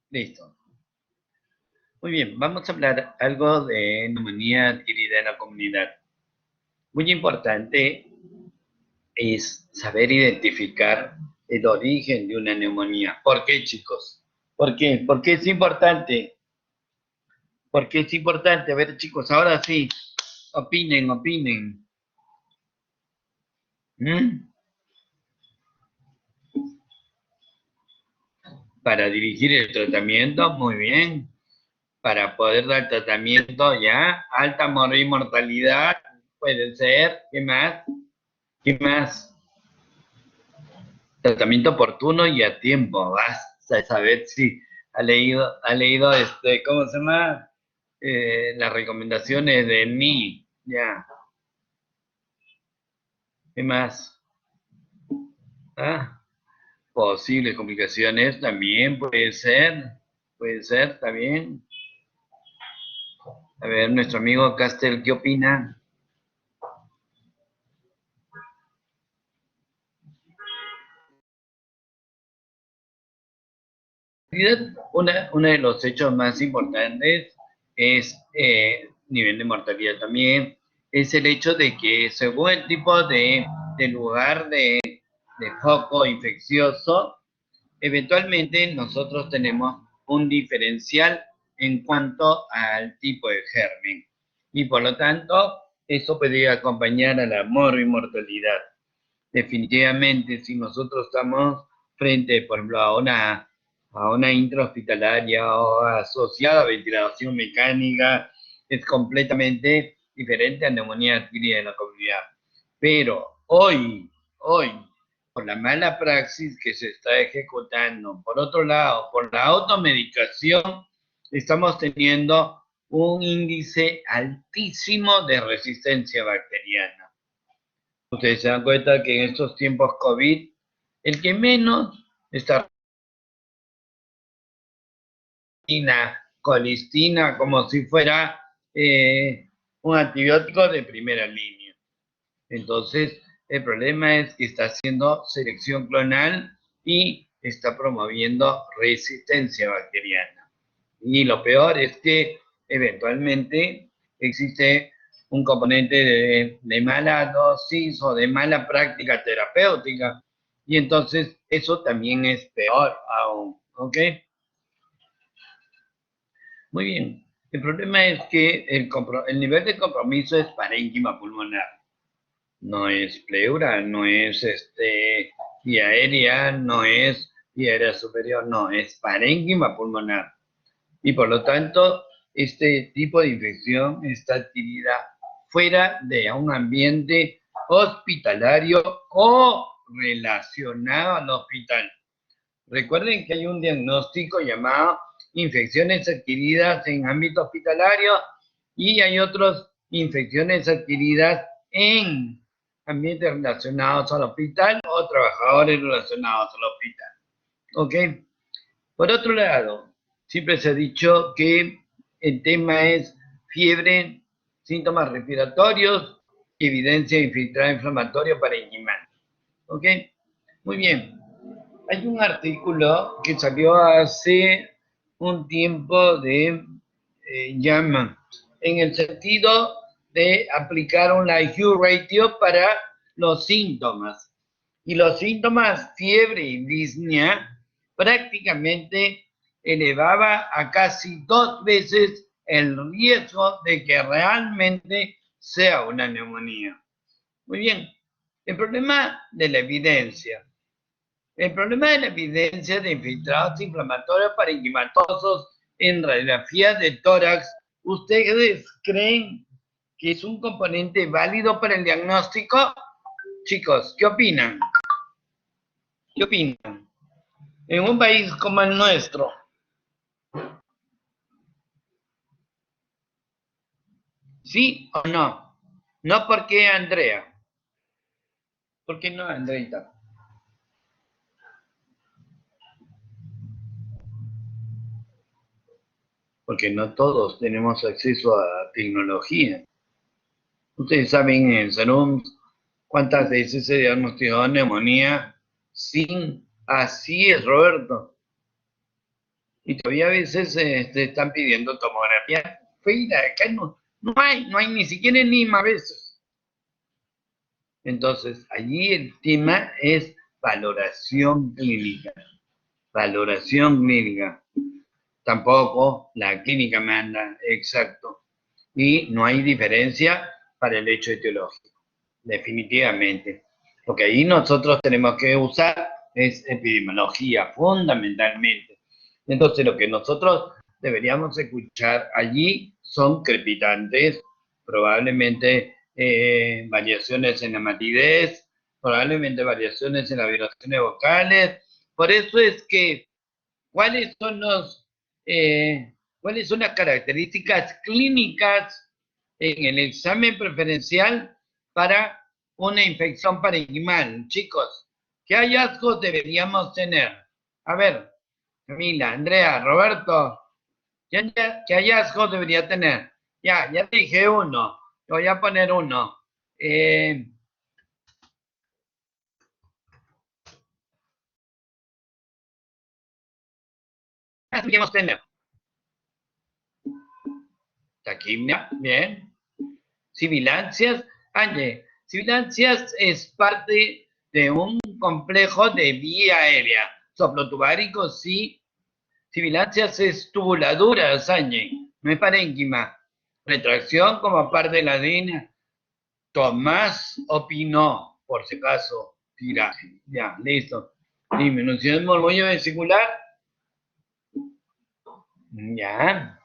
Listo. Muy bien, vamos a hablar algo de neumonía adquirida en la comunidad. Muy importante es saber identificar el origen de una neumonía. ¿Por qué, chicos? ¿Por qué? ¿Por qué es importante? ¿Por qué es importante? A ver, chicos, ahora sí, opinen. ¿Mm? Para dirigir el tratamiento, muy bien. Para poder dar tratamiento ya, alta mortalidad, puede ser. ¿Qué más? ¿Qué más? Tratamiento oportuno y a tiempo. Vas a saber si ha leído ¿cómo se llama? Las recomendaciones de NI. Ya. ¿Qué más? Ah, posibles complicaciones también puede ser. Puede ser también. A ver, nuestro amigo Castel, ¿qué opina? Uno de los hechos más importantes es nivel de mortalidad también, es el hecho de que según el tipo de lugar de foco infeccioso, eventualmente nosotros tenemos un diferencial en cuanto al tipo de germen. Y por lo tanto, eso puede acompañar a la mortalidad. Definitivamente, si nosotros estamos frente, por ejemplo, a una intrahospitalaria o asociada a ventilación mecánica, es completamente diferente a neumonía adquirida en la comunidad. Pero hoy, por la mala praxis que se está ejecutando, por otro lado, por la automedicación, estamos teniendo un índice altísimo de resistencia bacteriana. Ustedes se dan cuenta que en estos tiempos COVID, el que menos está colistina, como si fuera un antibiótico de primera línea. Entonces, el problema es que está haciendo selección clonal y está promoviendo resistencia bacteriana. Y lo peor es que eventualmente existe un componente de mala dosis o de mala práctica terapéutica. Y entonces eso también es peor aún. ¿Ok? Muy bien. El problema es que el nivel de compromiso es parénquima pulmonar. No es pleura, no es vía aérea, no es vía aérea superior, no, es parénquima pulmonar. Y por lo tanto, este tipo de infección está adquirida fuera de un ambiente hospitalario o relacionado al hospital. Recuerden que hay un diagnóstico llamado infecciones adquiridas en ámbito hospitalario y hay otras infecciones adquiridas en ambientes relacionados al hospital o trabajadores relacionados al hospital. ¿Ok? Por otro lado, siempre se ha dicho que el tema es fiebre, síntomas respiratorios, evidencia infiltrada inflamatoria parenquimal. ¿Ok? Muy bien. Hay un artículo que salió hace un tiempo de JAMA, en el sentido de aplicar una IQ ratio para los síntomas. Y los síntomas, fiebre y disnea, prácticamente elevaba a casi 2 veces el riesgo de que realmente sea una neumonía. Muy bien, el problema de la evidencia. El problema de la evidencia de infiltrados inflamatorios parenquimatosos en radiografía de tórax, ¿ustedes creen que es un componente válido para el diagnóstico? Chicos, ¿qué opinan? ¿Qué opinan? En un país como el nuestro, ¿sí o no? No porque Andrea. ¿Por qué no, Andreita? Porque no todos tenemos acceso a tecnología. Ustedes saben en salud cuántas veces se diagnosticó neumonía sin... Así es, Roberto. Y todavía a veces te están pidiendo tomografía. Feira, acá no hay ni siquiera enigma a veces. Entonces, allí el tema es valoración clínica. Valoración clínica. Tampoco la clínica manda, exacto. Y no hay diferencia para el hecho etiológico, definitivamente. Lo que ahí nosotros tenemos que usar es epidemiología, fundamentalmente. Entonces, lo que nosotros deberíamos escuchar allí son crepitantes, probablemente variaciones en la matidez, probablemente variaciones en las vibraciones vocales. Por eso es que, ¿cuáles son cuáles son las características clínicas en el examen preferencial para una infección parenquimal? Chicos, ¿qué hallazgos deberíamos tener? A ver, Camila, Andrea, Roberto, ¿qué hallazgos debería tener? Ya te dije uno, voy a poner uno. ¿Qué deberíamos tener? Taquimia, bien. Sibilancias, sibilancias es parte de un complejo de vía aérea. Soplotubárico, sí. Sibilancias es tubuladura, Sáñez, no es parénquima. Retracción como parte de la adena. Tomás opinó, por si acaso, tiraje. Ya, listo. Disminución del murmullo vesicular. Ya.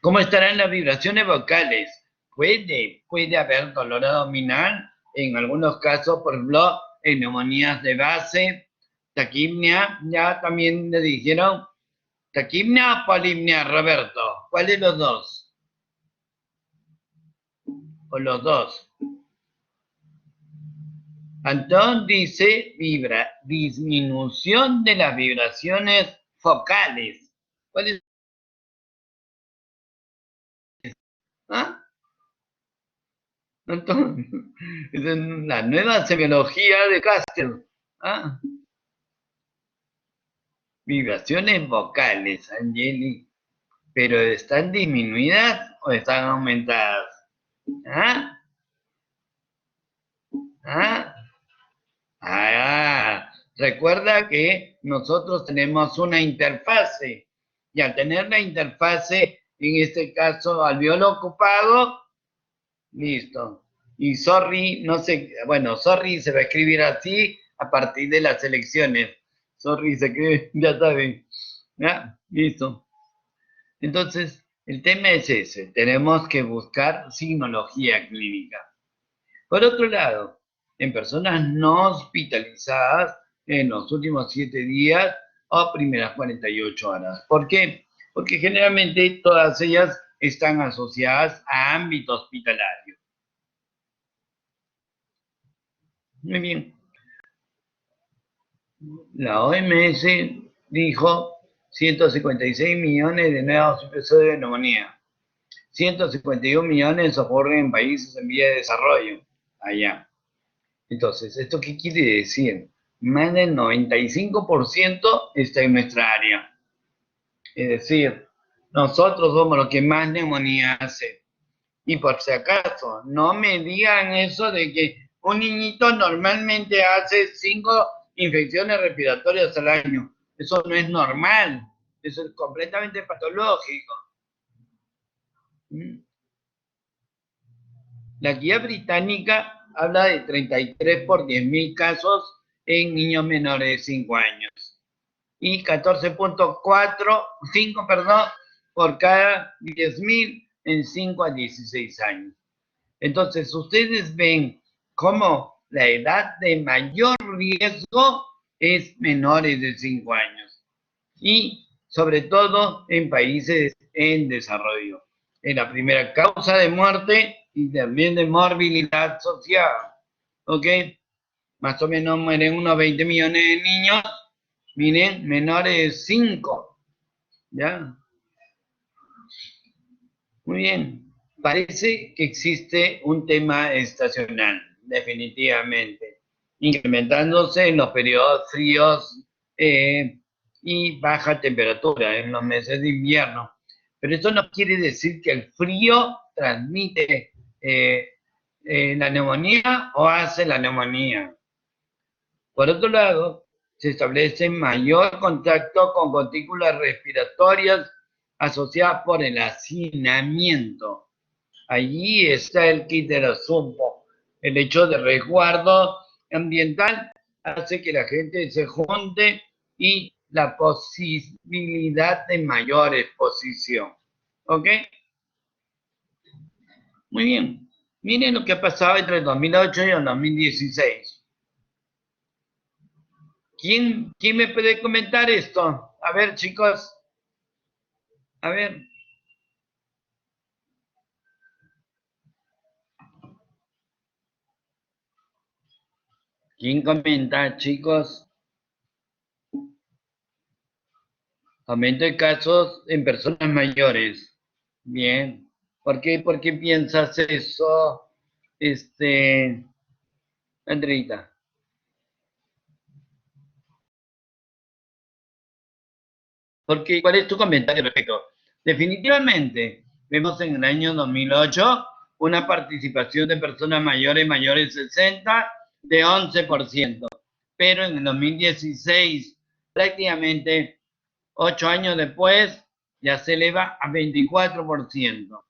¿Cómo estarán las vibraciones vocales? Puede haber dolor abdominal, en algunos casos, por ejemplo, en neumonías de base, taquipnia, ya también le dijeron, taquipnia o polimnia, Roberto, ¿cuál de los dos? O los dos. Antón dice disminución de las vibraciones focales. ¿Cuál es? ¿Ah? Antón, es la nueva semiología de Castel. ¿Ah? Vibraciones vocales, Angeli. ¿Pero están disminuidas o están aumentadas? ¿Ah? ¿Ah? Ah, recuerda que nosotros tenemos una interfase y al tener la interfase, en este caso alveolo ocupado, listo. Y sorry, no sé, bueno, sorry se va a escribir así a partir de las elecciones. Sorry se escribe, ya saben. ¿Ya? Listo. Entonces, el tema es ese, tenemos que buscar signología clínica. Por otro lado, en personas no hospitalizadas en los últimos 7 días o primeras 48 horas. ¿Por qué? Porque generalmente todas ellas están asociadas a ámbito hospitalario. Muy bien. La OMS dijo 156 millones de nuevos episodios de neumonía. 151 millones ocurren en países en vía de desarrollo, allá. Entonces, ¿esto qué quiere decir? Más del 95% está en nuestra área. Es decir, nosotros somos los que más neumonía hace. Y por si acaso, no me digan eso de que un niñito normalmente hace 5 infecciones respiratorias al año. Eso no es normal. Eso es completamente patológico. La guía británica habla de 33 por 10.000 casos en niños menores de 5 años y 14.45, por cada 10.000 en 5 a 16 años. Entonces, ustedes ven cómo la edad de mayor riesgo es menores de 5 años y sobre todo en países en desarrollo. Es la primera causa de muerte y también de morbilidad social. ¿Ok? Más o menos mueren unos 20 millones de niños, miren, menores de 5. ¿Ya? Muy bien. Parece que existe un tema estacional, definitivamente, incrementándose en los periodos fríos y baja temperatura en los meses de invierno. Pero eso no quiere decir que el frío transmite la neumonía o hace la neumonía. Por otro lado, se establece mayor contacto con gotículas respiratorias asociadas por el hacinamiento. Allí está el kit del asunto. El hecho de resguardo ambiental hace que la gente se junte y la posibilidad de mayor exposición. ¿Ok? Muy bien. Miren lo que ha pasado entre el 2008 y el 2016. ¿Quién me puede comentar esto? A ver, chicos. A ver. ¿Quién comenta, chicos? Aumento de casos en personas mayores. Bien. ¿Por qué piensas eso, Andreita? ¿Cuál es tu comentario al respecto? Definitivamente, vemos en el año 2008 una participación de personas mayores de 60 de 11%, pero en el 2016, prácticamente 8 años después, ya se eleva a 24%.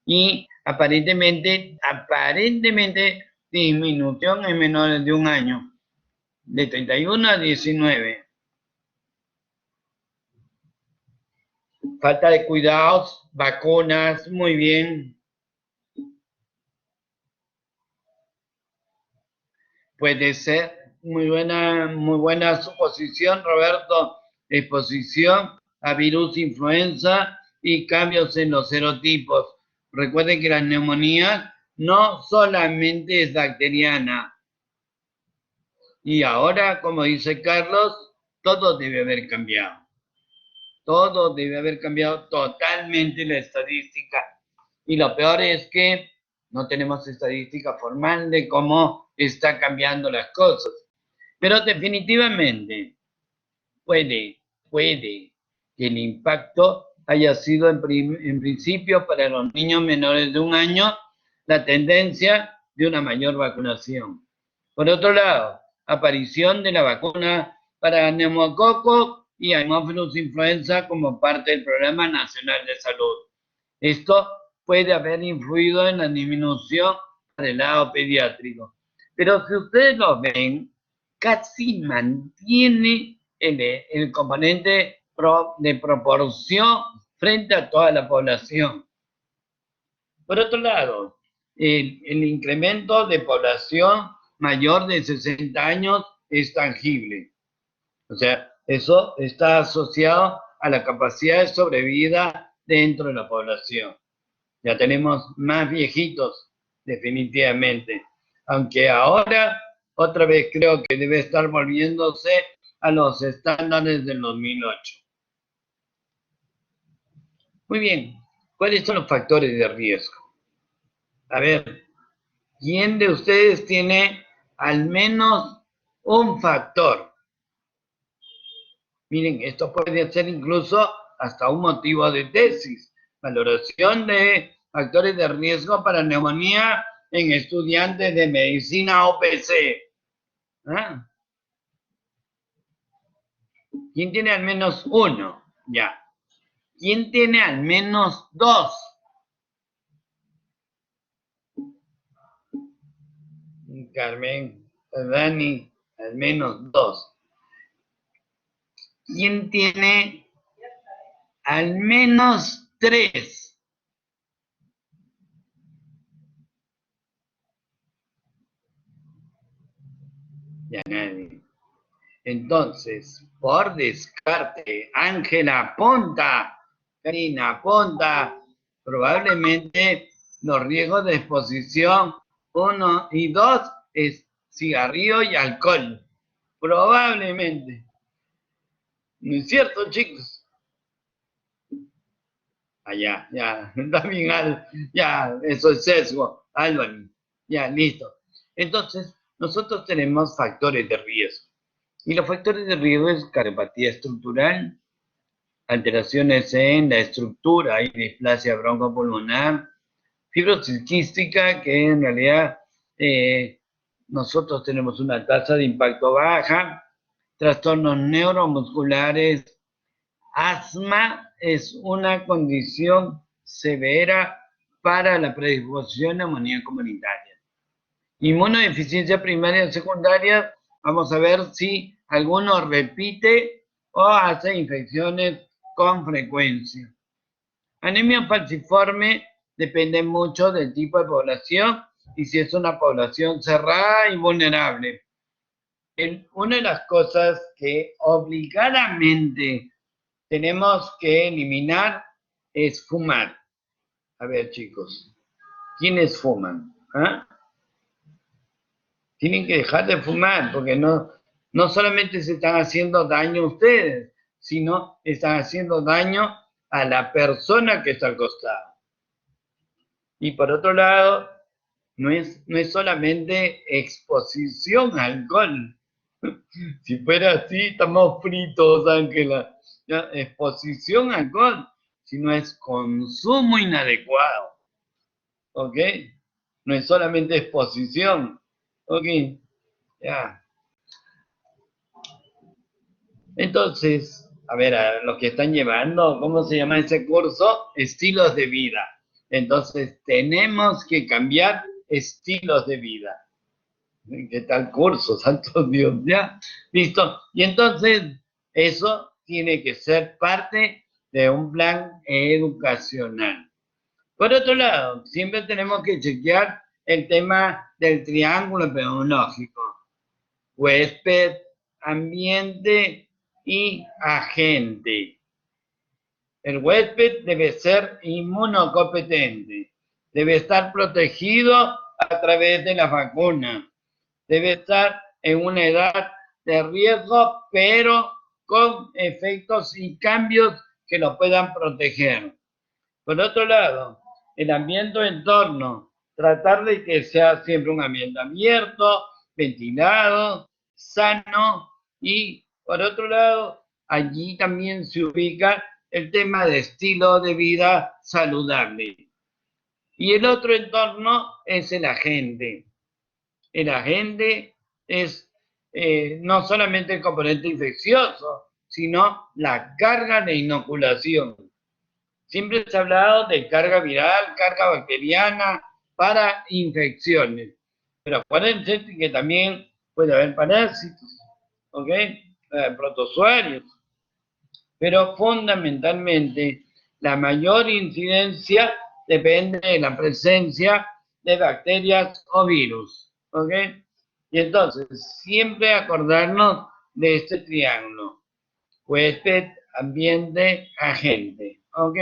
Y aparentemente disminución en menores de un año, de 31 a 19. Falta de cuidados, vacunas, muy bien. Puede ser muy buena suposición, Roberto. Exposición a virus influenza y cambios en los serotipos. Recuerden que la neumonía no solamente es bacteriana. Y ahora, como dice Carlos, todo debe haber cambiado. Todo debe haber cambiado totalmente la estadística. Y lo peor es que no tenemos estadística formal de cómo está cambiando las cosas. Pero definitivamente puede que el impacto haya sido en principio para los niños menores de un año la tendencia de una mayor vacunación. Por otro lado, aparición de la vacuna para neumococo y Haemophilus influenza como parte del Programa Nacional de Salud. Esto puede haber influido en la disminución del lado pediátrico. Pero si ustedes lo ven, casi mantiene el componente de proporción frente a toda la población. Por otro lado, el incremento de población mayor de 60 años es tangible. O sea, eso está asociado a la capacidad de sobrevida dentro de la población. Ya tenemos más viejitos, definitivamente. Aunque ahora, otra vez creo que debe estar volviéndose a los estándares del 2008. Muy bien, ¿cuáles son los factores de riesgo? A ver, ¿quién de ustedes tiene al menos un factor? Miren, esto puede ser incluso hasta un motivo de tesis. Valoración de factores de riesgo para neumonía en estudiantes de medicina OPC. ¿Ah? ¿Quién tiene al menos uno? Ya. ¿Quién tiene al menos dos? Carmen, Dani, al menos dos. ¿Quién tiene al menos tres? Ya nadie. Entonces, por descarte, Ángela apunta, Karina apunta, probablemente los riesgos de exposición 1 y 2 es cigarrillo y alcohol. Probablemente. ¿No es cierto, chicos? Ya, está bien, ya, eso es sesgo, Álvaro, ya, listo. Entonces, nosotros tenemos factores de riesgo. Y los factores de riesgo es cardiopatía estructural, alteraciones en la estructura y displasia broncopulmonar, fibrosis quística, que en realidad nosotros tenemos una tasa de impacto baja, trastornos neuromusculares, asma es una condición severa para la predisposición a neumonía comunitaria. Inmunodeficiencia primaria y secundaria, vamos a ver si alguno repite o hace infecciones con frecuencia. Anemia falciforme depende mucho del tipo de población y si es una población cerrada y vulnerable. Una de las cosas que obligadamente tenemos que eliminar es fumar. A ver, chicos, ¿quiénes fuman? ¿Ah? Tienen que dejar de fumar porque no solamente se están haciendo daño a ustedes, sino están haciendo daño a la persona que está al costado. Y por otro lado, no es solamente exposición al alcohol. Si fuera así, estamos fritos, Ángela. Exposición al alcohol, sino es consumo inadecuado. ¿Ok? No es solamente exposición. ¿Ok? Ya. Entonces, a ver, a los que están llevando, ¿cómo se llama ese curso? Estilos de vida. Entonces, tenemos que cambiar estilos de vida. ¿Qué tal curso? Santo Dios, ya. Listo. Y entonces, eso tiene que ser parte de un plan educacional. Por otro lado, siempre tenemos que chequear el tema del triángulo epidemiológico. Huésped, ambiente y agente. El huésped debe ser inmunocompetente, debe estar protegido a través de la vacuna, debe estar en una edad de riesgo, pero con efectos y cambios que lo puedan proteger. Por otro lado, el ambiente entorno, tratar de que sea siempre un ambiente abierto, ventilado, sano y, por otro lado, allí también se ubica el tema de estilo de vida saludable. Y el otro entorno es el agente. El agente es no solamente el componente infeccioso, sino la carga de inoculación. Siempre se ha hablado de carga viral, carga bacteriana para infecciones. Pero acuérdense que también puede haber parásitos, ¿ok? Protozoarios. Pero fundamentalmente la mayor incidencia depende de la presencia de bacterias o virus, ¿ok? Y entonces, siempre acordarnos de este triángulo: huésped, ambiente, agente, ¿ok?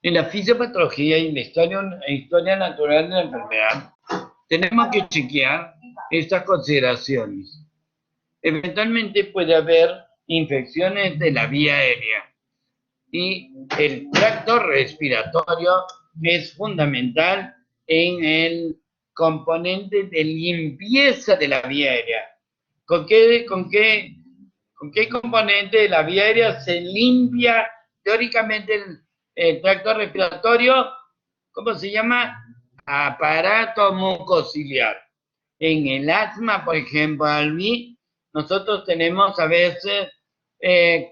En la fisiopatología y la historia natural de la enfermedad, tenemos que chequear estas consideraciones. Eventualmente puede haber infecciones de la vía aérea y el tracto respiratorio es fundamental en el componente de limpieza de la vía aérea. ¿Con qué componente de la vía aérea se limpia teóricamente el tracto respiratorio? ¿Cómo se llama? Aparato mucociliar. En el asma, por ejemplo, Albi, nosotros tenemos a veces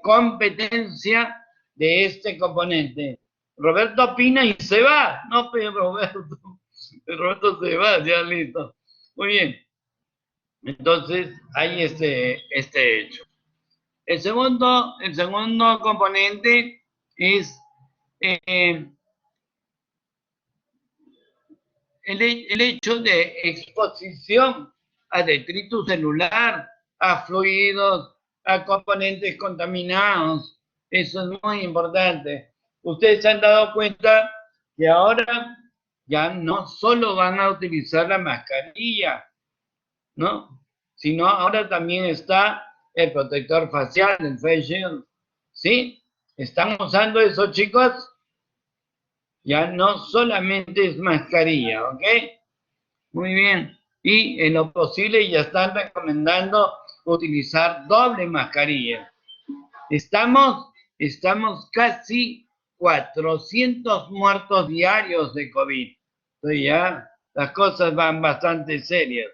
competencia de este componente. Roberto opina y se va. No, pero Roberto se va, ya listo. Muy bien. Entonces, hay este hecho. El segundo componente es el hecho de exposición a detritus celular, a fluidos, a componentes contaminados. Eso es muy importante. Ustedes se han dado cuenta que ahora ya no solo van a utilizar la mascarilla, ¿no? Sino ahora también está el protector facial, el face shield. ¿Sí? ¿Están usando eso, chicos? Ya no solamente es mascarilla, ¿ok? Muy bien. y en lo posible ya están recomendando utilizar doble mascarilla. Estamos casi 400 muertos diarios de COVID. Entonces ya las cosas van bastante serias.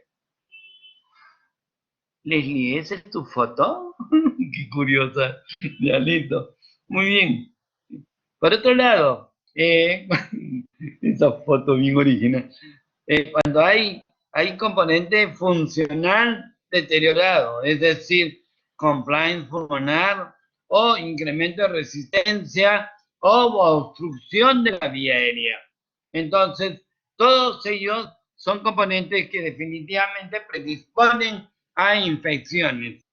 Leslie, ¿esa es tu foto? Qué curiosa. Ya, listo. Muy bien. Por otro lado, esa foto bien original. Cuando hay componente funcional deteriorado, es decir, compliance pulmonar o incremento de resistencia o obstrucción de la vía aérea. Entonces, todos ellos son componentes que definitivamente predisponen a infecciones.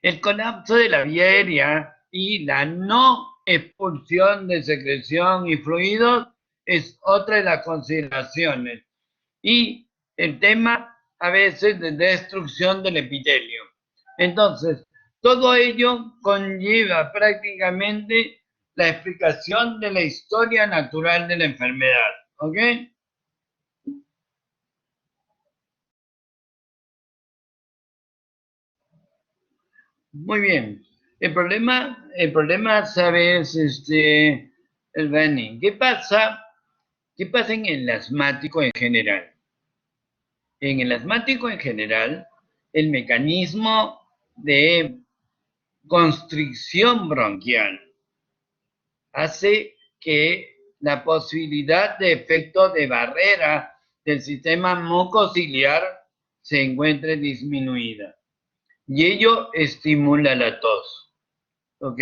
El colapso de la vía aérea y la no expulsión de secreción y fluidos es otra de las consideraciones. Y el tema a veces de destrucción del epitelio. Entonces, todo ello conlleva prácticamente la explicación de la historia natural de la enfermedad. ¿Ok? Muy bien. El problema, sabes, el Benny, ¿qué pasa? ¿Qué pasa en el asmático en general? En el asmático en general, el mecanismo de constricción bronquial hace que la posibilidad de efecto de barrera del sistema mucociliar se encuentre disminuida. Y ello estimula la tos. ¿Ok?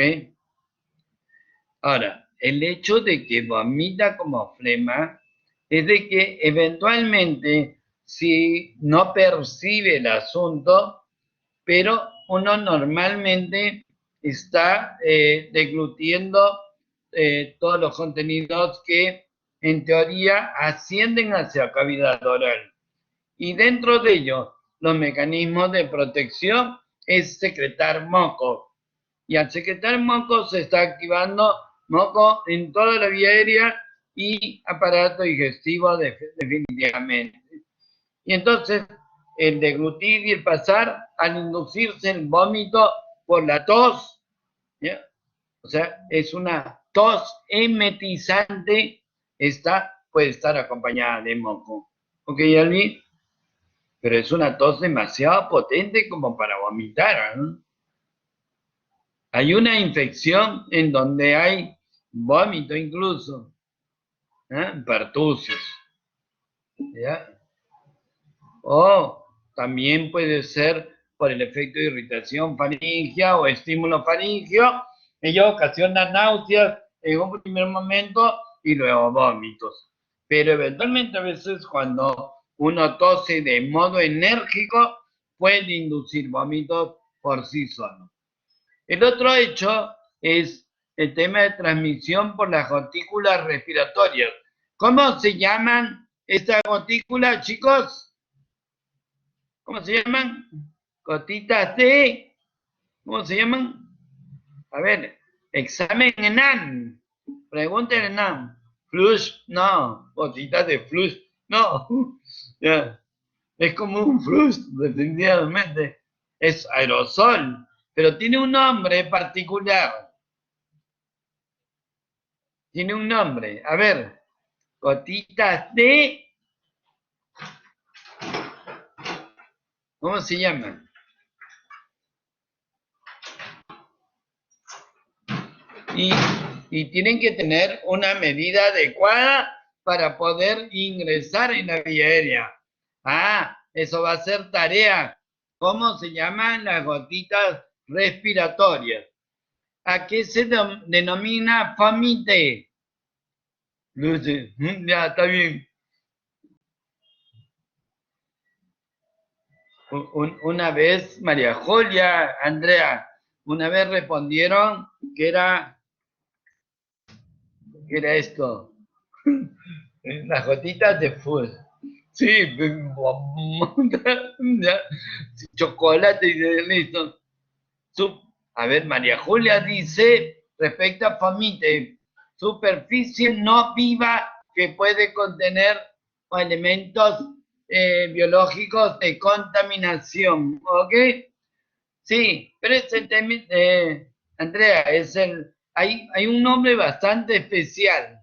Ahora, el hecho de que vomita como flema es de que eventualmente si no percibe el asunto, pero uno normalmente está deglutiendo todos los contenidos que en teoría ascienden hacia la cavidad oral. Y dentro de ello, los mecanismos de protección es secretar moco. Y al secretar moco se está activando moco en toda la vía aérea y aparato digestivo definitivamente. Y entonces el deglutir y el pasar al inducirse el vómito por la tos, ¿ya? O sea, es una tos emetizante, esta puede estar acompañada de moco. ¿Ok, Alvi? Pero es una tos demasiado potente como para vomitar, ¿no? Hay una infección en donde hay vómito incluso, pertusis, ¿ya? O también puede ser por el efecto de irritación faríngea o estímulo faríngeo. Ello ocasiona náuseas en un primer momento y luego vómitos. Pero eventualmente a veces cuando uno tose de modo enérgico puede inducir vómitos por sí solo. El otro hecho es el tema de transmisión por las gotículas respiratorias. ¿Cómo se llaman estas gotículas, chicos? ¿Cómo se llaman? Gotitas de... ¿Cómo se llaman? A ver, examen ENAM. Pregunten ENAM. Flush, no. Gotitas de flush, no. Yeah. Es como un flush, definitivamente. Es aerosol, pero tiene un nombre particular. Tiene un nombre. A ver, gotitas de... ¿Cómo se llaman? Y, y tienen que tener una medida adecuada para poder ingresar en la vía aérea. Ah, eso va a ser tarea. ¿Cómo se llaman las gotitas respiratorias? ¿A qué se denomina FOMITE? Luce, ya está bien. Una vez, María Julia, Andrea, una vez respondieron que era esto. Las gotitas de fútbol. Sí, ya, chocolate y listo. A ver, María Julia dice, respecto a famite, superficie no viva que puede contener elementos biológicos de contaminación, ¿ok? Sí, pero es el tema, Andrea, hay un nombre bastante especial.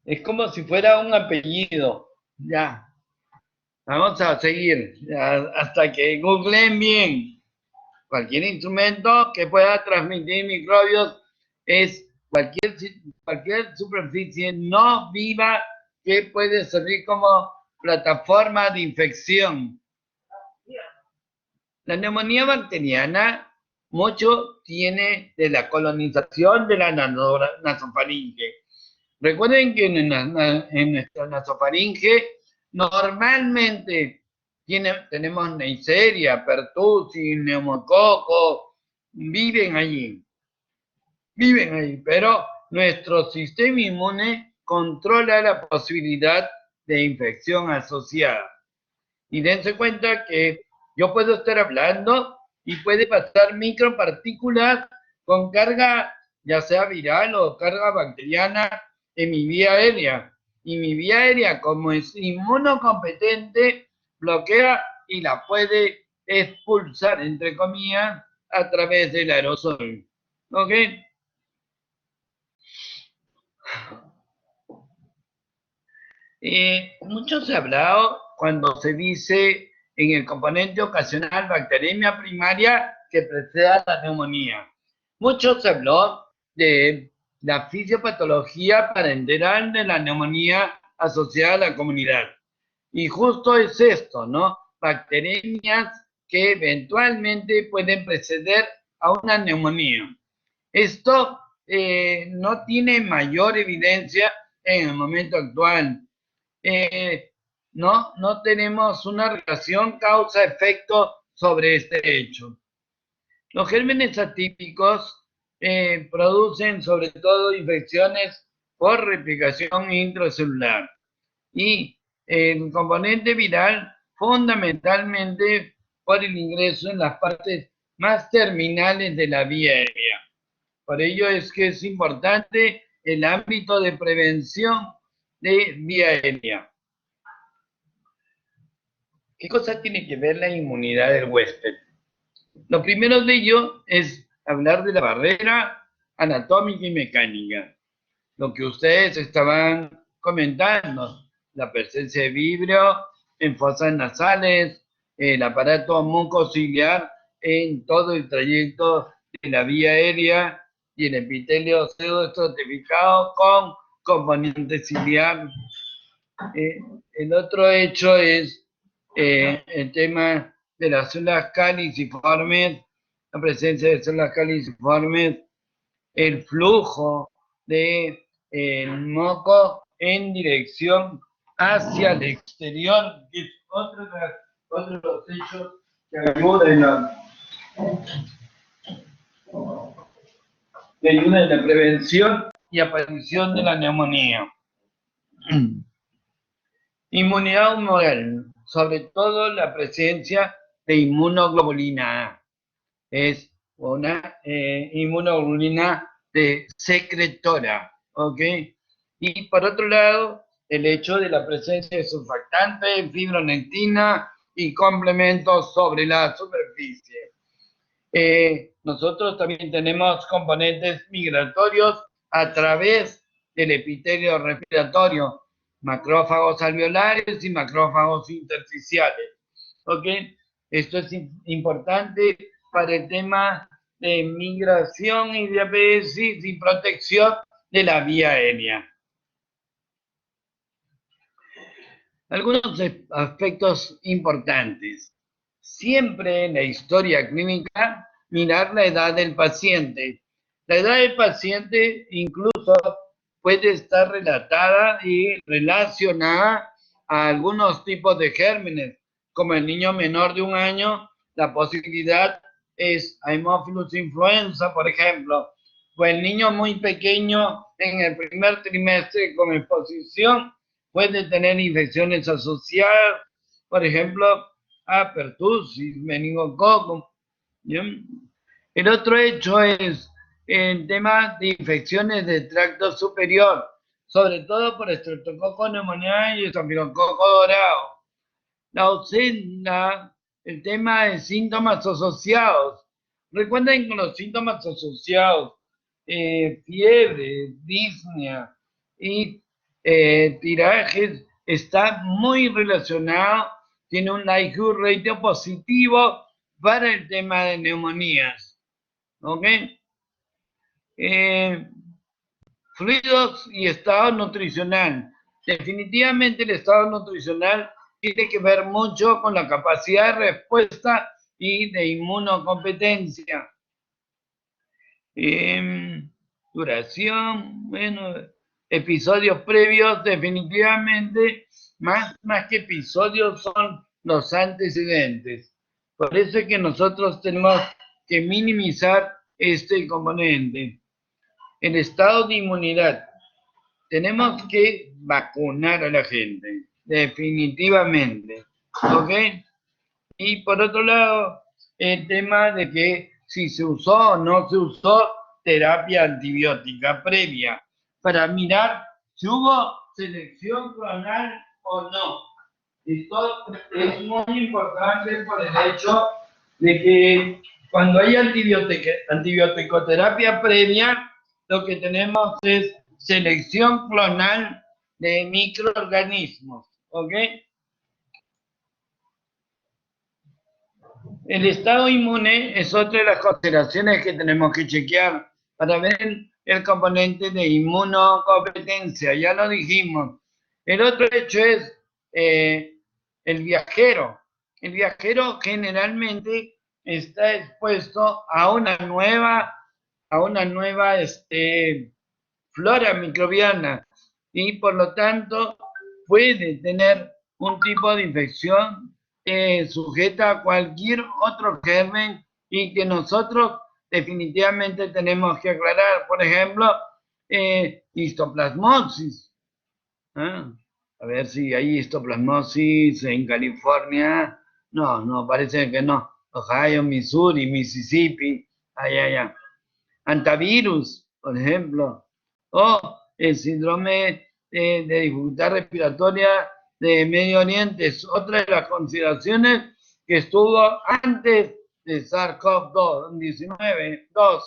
Es como si fuera un apellido. Ya, vamos a seguir hasta que googleen bien. Cualquier instrumento que pueda transmitir microbios es cualquier superficie no viva que puede servir como plataforma de infección. La neumonía bacteriana mucho tiene de la colonización de la nasofaringe. Recuerden que en nuestra nasofaringe normalmente tenemos Neisseria, pertussis, neumococo, viven allí, pero nuestro sistema inmune controla la posibilidad de infección asociada. Y dense cuenta que yo puedo estar hablando y puede pasar micropartículas con carga, ya sea viral o carga bacteriana, en mi vía aérea. Y mi vía aérea, como es inmunocompetente, bloquea y la puede expulsar, entre comillas, a través del aerosol. ¿Ok? Mucho se ha hablado cuando se dice en el componente ocasional bacteremia primaria que precede a la neumonía. Mucho se habló de la fisiopatología parenteral de la neumonía asociada a la comunidad. Y justo es esto, ¿no? Bacteremias que eventualmente pueden preceder a una neumonía. Esto no tiene mayor evidencia en el momento actual. No tenemos una relación causa-efecto sobre este hecho. Los gérmenes atípicos producen sobre todo infecciones por replicación intracelular y el componente viral fundamentalmente por el ingreso en las partes más terminales de la vía aérea. Por ello es que es importante el ámbito de prevención de vía aérea. ¿Qué cosa tiene que ver la inmunidad del huésped? Lo primero de ello es hablar de la barrera anatómica y mecánica. Lo que ustedes estaban comentando, la presencia de vibrio en fosas nasales, el aparato mucociliar en todo el trayecto de la vía aérea y el epitelio pseudoestratificado con componente ciliar. El otro hecho es el tema de las células caliciformes, la presencia de células caliciformes, el flujo de el moco en dirección hacia el exterior, que es otro de los hechos que ayuda en la prevención y aparición de la neumonía. Inmunidad humoral, sobre todo la presencia de inmunoglobulina A. Es una inmunoglobulina de secretora, ¿ok? Y por otro lado, el hecho de la presencia de surfactante, fibronectina y complementos sobre la superficie. Nosotros también tenemos componentes migratorios a través del epitelio respiratorio, macrófagos alveolares y macrófagos intersticiales. ¿Ok? Esto es importante para el tema de migración y diabetes y protección de la vía aérea. Algunos aspectos importantes. Siempre en la historia clínica, mirar la edad del paciente. La edad del paciente incluso puede estar relatada y relacionada a algunos tipos de gérmenes, como el niño menor de 1 año, la posibilidad es Haemophilus influenza, por ejemplo, o el niño muy pequeño en el primer trimestre con exposición puede tener infecciones asociadas, por ejemplo, a pertussis, meningococo. ¿Bien? El otro hecho es el tema de infecciones del tracto superior, sobre todo por Streptococcus pneumoniae y Estafilococo dorado. La ausencia, el tema de síntomas asociados. Recuerden que los síntomas asociados, fiebre, disnea y tirajes, está muy relacionado, tiene un IQ ratio positivo para el tema de neumonías. ¿Ok? Fluidos y estado nutricional. Definitivamente el estado nutricional tiene que ver mucho con la capacidad de respuesta y de inmunocompetencia. Duración, bueno, episodios previos, definitivamente, más que episodios son los antecedentes. Por eso es que nosotros tenemos que minimizar este componente. El estado de inmunidad. Tenemos que vacunar a la gente, definitivamente. ¿Ok? Y por otro lado, el tema de que si se usó o no se usó terapia antibiótica previa para mirar si hubo selección clonal o no. Esto es muy importante por el hecho de que cuando hay antibioticoterapia previa, lo que tenemos es selección clonal de microorganismos, ¿ok? El estado inmune es otra de las consideraciones que tenemos que chequear para ver el componente de inmunocompetencia, ya lo dijimos. El otro hecho es el viajero. El viajero generalmente está expuesto a una nueva flora microbiana y por lo tanto puede tener un tipo de infección sujeta a cualquier otro germen y que nosotros definitivamente tenemos que aclarar. Por ejemplo, histoplasmosis. ¿Ah? A ver si hay histoplasmosis en California. No, parece que no. Ohio, Missouri, Mississippi. Allá. Antivirus, por ejemplo. O el síndrome de dificultad respiratoria de Medio Oriente. Es otra de las consideraciones que estuvo antes de SARS-CoV-2.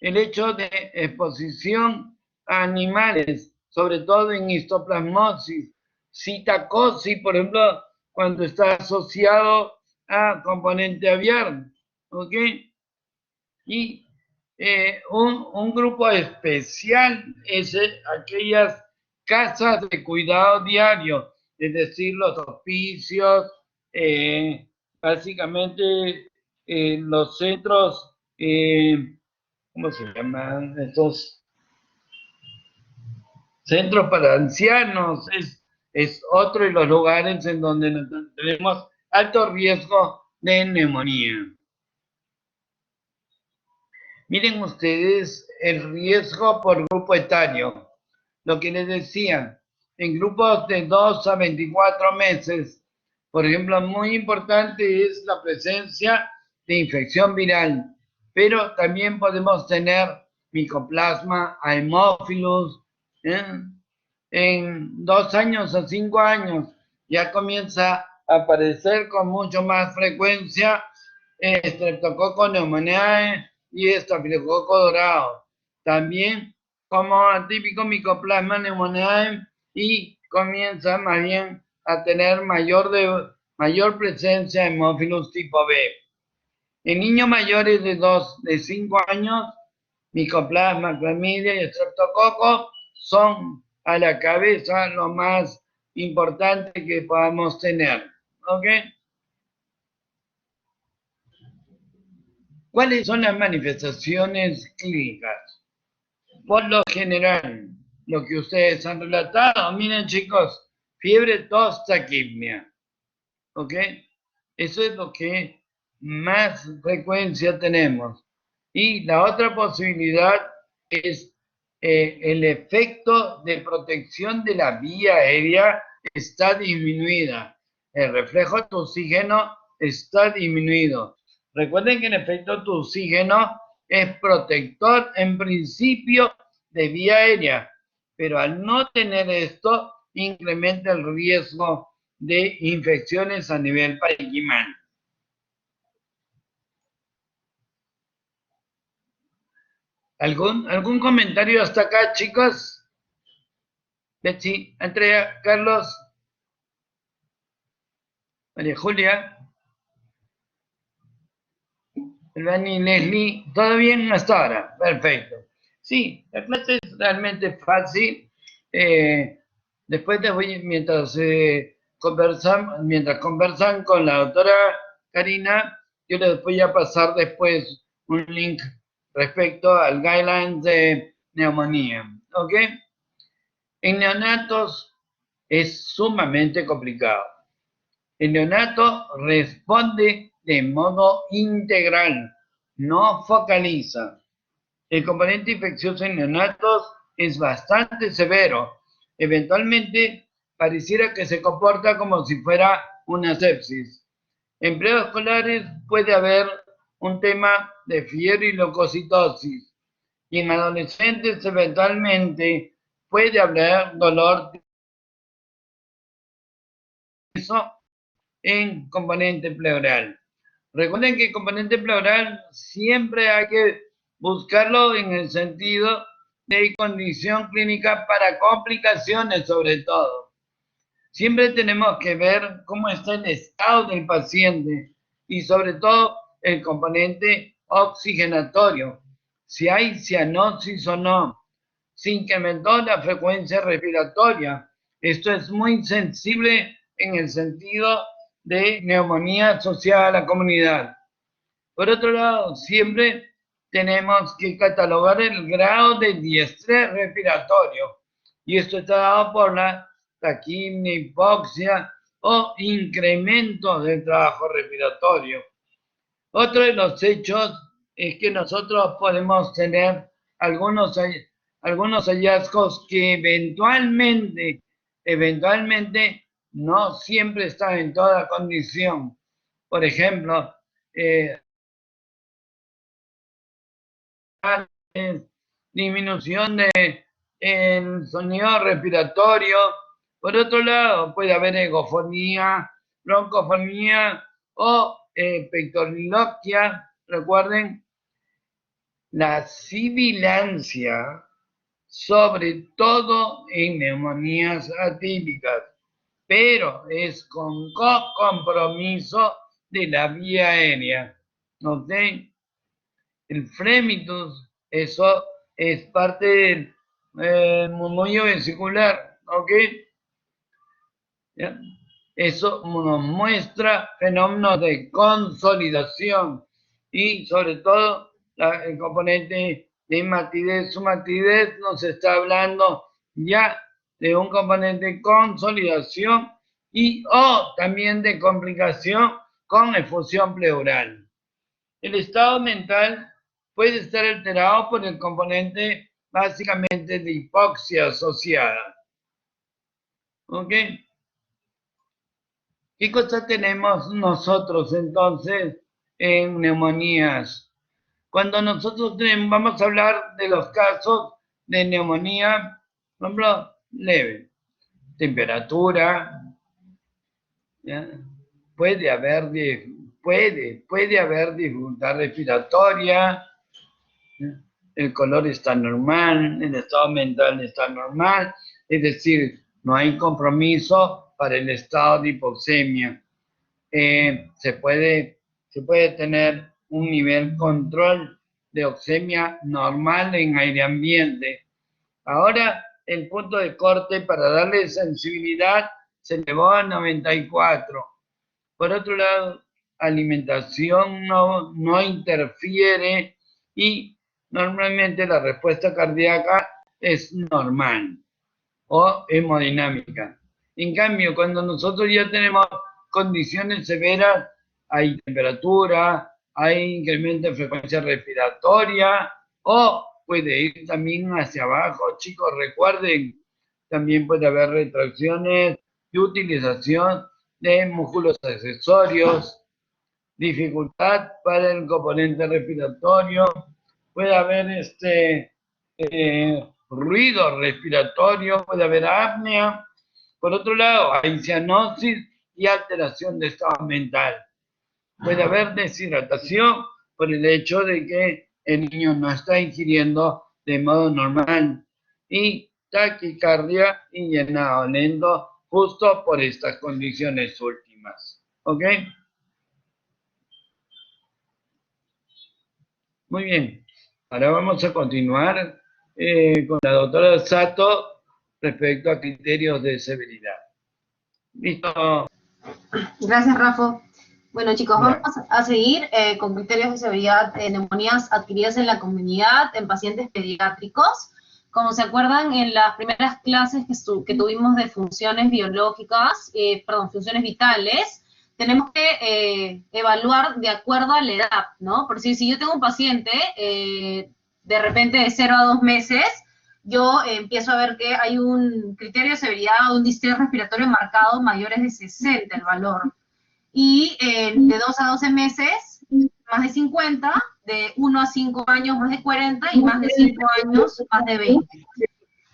El hecho de exposición a animales, sobre todo en histoplasmosis, citacosis, por ejemplo, cuando está asociado a componente aviar, ¿ok? Y un grupo especial es aquellas casas de cuidado diario, es decir, los hospicios, básicamente los centros, ¿cómo se llaman estos? Centros para ancianos, es otro de los lugares en donde tenemos alto riesgo de neumonía. Miren ustedes el riesgo por grupo etario. Lo que les decía, en grupos de 2 a 24 meses, por ejemplo, muy importante es la presencia de infección viral, pero también podemos tener micoplasma, haemophilus. En 2 años a 5 años ya comienza a aparecer con mucho más frecuencia Streptococcus pneumoniae y Estafilococo dorado. También como atípico micoplasma pneumoniae y comienza más bien a tener mayor presencia de hemófilos tipo B. En niños mayores de 5 años, micoplasma, clamidia y estreptococo son a la cabeza lo más importante que podamos tener. ¿Ok? ¿Cuáles son las manifestaciones clínicas? Por lo general, lo que ustedes han relatado, miren chicos, fiebre, tos, taquipnea. ¿Ok? Eso es lo que más frecuencia tenemos. Y la otra posibilidad es el efecto de protección de la vía aérea está disminuida. El reflejo de oxígeno está disminuido. Recuerden que el efecto de oxígeno es protector en principio de vía aérea, pero al no tener esto, incrementa el riesgo de infecciones a nivel parenquimal. ¿Algún comentario hasta acá, chicos? Betsy, Andrea, Carlos, María Julia, Dani, Leslie, ¿todo bien hasta ahora? Perfecto. Sí, la clase es realmente fácil. Después te voy, mientras conversan con la doctora Karina, yo les voy a pasar después un link respecto al guidelines de neumonía. ¿Ok? En neonatos es sumamente complicado. El neonato responde de modo integral, no focaliza. El componente infeccioso en neonatos es bastante severo. Eventualmente, pareciera que se comporta como si fuera una sepsis. En preescolares puede haber un tema de fiebre y leucocitosis. Y en adolescentes, eventualmente, puede haber dolor en componente pleural. Recuerden que el componente pleural siempre hay que buscarlo en el sentido de condición clínica para complicaciones sobre todo. Siempre tenemos que ver cómo está el estado del paciente y sobre todo el componente oxigenatorio, si hay cianosis o no, si incrementó la frecuencia respiratoria. Esto es muy sensible en el sentido de neumonía asociada a la comunidad. Por otro lado, siempre tenemos que catalogar el grado de diestrés respiratorio y esto está dado por la taquimia, hipoxia o incremento del trabajo respiratorio. Otro de los hechos es que nosotros podemos tener algunos hallazgos que eventualmente no siempre están en toda condición. Por ejemplo, disminución del sonido respiratorio. Por otro lado, puede haber egofonía, broncofonía o pectoriloquia. Recuerden, la sibilancia, sobre todo en neumonías atípicas, pero es con compromiso de la vía aérea. ¿Ok? El fremitus, eso es parte del murmullo vesicular, ¿ok? ¿Ya? Eso nos muestra fenómenos de consolidación y sobre todo el componente de hematidez, sumatidez nos está hablando ya de un componente de consolidación y o también de complicación con efusión pleural. El estado mental puede estar alterado por el componente básicamente de hipoxia asociada. ¿Ok? ¿Qué cosa tenemos nosotros entonces en neumonías? Cuando nosotros vamos a hablar de los casos de neumonía, por ejemplo, leve, temperatura, ¿ya? Puede haber dificultad respiratoria, ¿ya? El color está normal, el estado mental está normal, es decir, no hay compromiso para el estado de hipoxemia. Se puede tener un nivel control de oxemia normal en aire ambiente. Ahora el punto de corte para darle sensibilidad se elevó a 94. Por otro lado, alimentación no interfiere y normalmente la respuesta cardíaca es normal o hemodinámica. En cambio, cuando nosotros ya tenemos condiciones severas, hay temperatura, hay incremento de frecuencia respiratoria o puede ir también hacia abajo. Chicos, recuerden, también puede haber retracciones y utilización de músculos accesorios, dificultad para el componente respiratorio, puede haber ruido respiratorio, puede haber apnea. Por otro lado, hay cianosis y alteración de estado mental. Puede haber deshidratación por el hecho de que el niño no está ingiriendo de modo normal. Y taquicardia y llenado lento justo por estas condiciones últimas. ¿Ok? Muy bien. Ahora vamos a continuar con la doctora Sato respecto a criterios de severidad. ¿Listo? Gracias, Rafa. Bueno, chicos, vamos Bueno, a seguir con criterios de severidad de neumonías adquiridas en la comunidad en pacientes pediátricos. Como se acuerdan, en las primeras clases que tuvimos de funciones biológicas, funciones vitales, tenemos que evaluar de acuerdo a la edad, ¿no? Por si yo tengo un paciente de repente de 0 a 2 meses, yo empiezo a ver que hay un criterio de severidad, un distrés respiratorio marcado mayores de 60 el valor. Y de 2 a 12 meses, más de 50, de 1 a 5 años, más de 40, y más de 5 años, más de 20.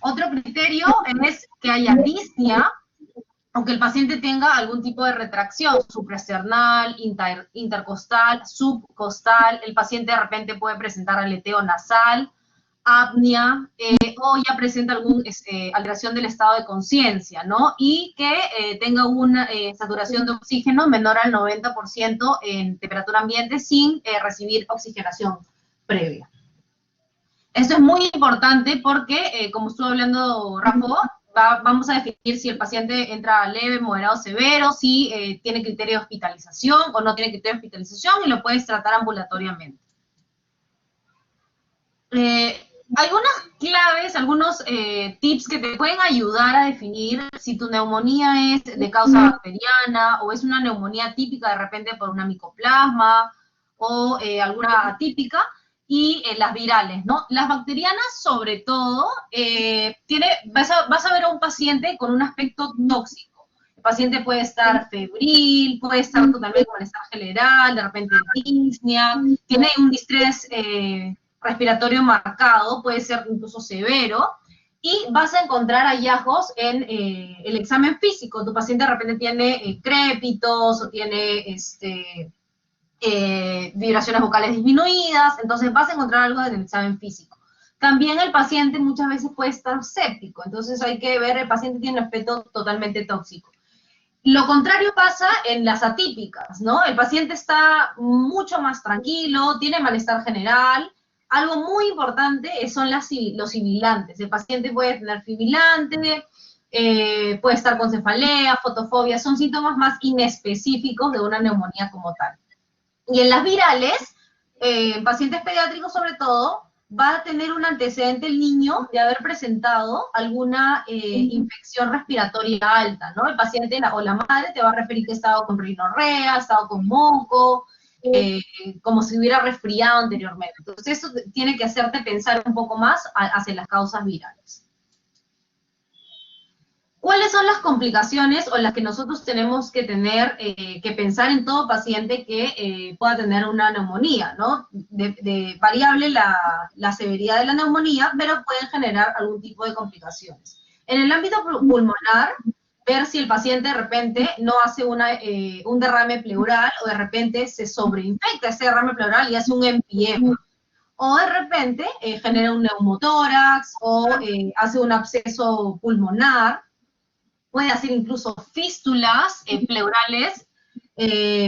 Otro criterio es que haya disnea, o que el paciente tenga algún tipo de retracción supraesternal, intercostal, subcostal. El paciente de repente puede presentar aleteo nasal, apnea, o ya presenta alguna alteración del estado de conciencia, ¿no? Y que tenga una saturación de oxígeno menor al 90% en temperatura ambiente sin recibir oxigenación previa. Esto es muy importante porque, como estuvo hablando Rafa, vamos a definir si el paciente entra leve, moderado, severo, si tiene criterio de hospitalización o no tiene criterio de hospitalización, y lo puedes tratar ambulatoriamente. Algunas claves, algunos tips que te pueden ayudar a definir si tu neumonía es de causa bacteriana o es una neumonía típica de repente por una micoplasma o alguna atípica, y las virales, ¿no? Las bacterianas, sobre todo, vas a ver a un paciente con un aspecto tóxico. El paciente puede estar febril, puede estar totalmente con malestar general, de repente disnea, tiene un distrés respiratorio marcado, puede ser incluso severo, y vas a encontrar hallazgos en el examen físico. Tu paciente de repente tiene crépitos o tiene vibraciones vocales disminuidas, entonces vas a encontrar algo en el examen físico. También el paciente muchas veces puede estar séptico, entonces hay que ver, el paciente tiene un aspecto totalmente tóxico. Lo contrario pasa en las atípicas, ¿no? El paciente está mucho más tranquilo, tiene malestar general. Algo muy importante son los sibilantes. El paciente puede tener fibrillante, puede estar con cefalea, fotofobia, son síntomas más inespecíficos de una neumonía como tal. Y en las virales, en pacientes pediátricos sobre todo, va a tener un antecedente el niño de haber presentado alguna infección respiratoria alta, ¿no? El paciente o la madre te va a referir que ha estado con rinorrea, ha estado con moco, como si hubiera resfriado anteriormente. Entonces eso tiene que hacerte pensar un poco más hacia las causas virales. ¿Cuáles son las complicaciones o las que nosotros tenemos que tener, que pensar en todo paciente que pueda tener una neumonía, ¿no? Variable la severidad de la neumonía, pero pueden generar algún tipo de complicaciones. En el ámbito pulmonar, ver si el paciente de repente no hace un derrame pleural o de repente se sobreinfecta ese derrame pleural y hace un empiema. O de repente genera un neumotórax o hace un absceso pulmonar. Puede hacer incluso fístulas pleurales,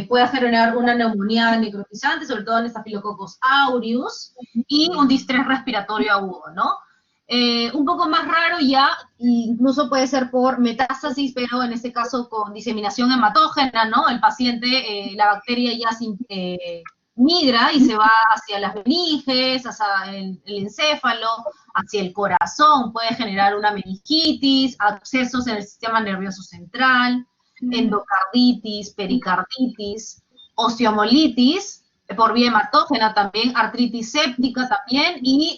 puede generar una neumonía necrotizante, sobre todo en Staphylococcus aureus, y un distrés respiratorio agudo, ¿no? Un poco más raro ya, incluso puede ser por metástasis, pero en este caso con diseminación hematógena, ¿no? El paciente, la bacteria ya migra y se va hacia las meninges, hacia el encéfalo, hacia el corazón, puede generar una meningitis, abscesos en el sistema nervioso central, endocarditis, pericarditis, osteomolitis, por vía hematógena también, artritis séptica también, y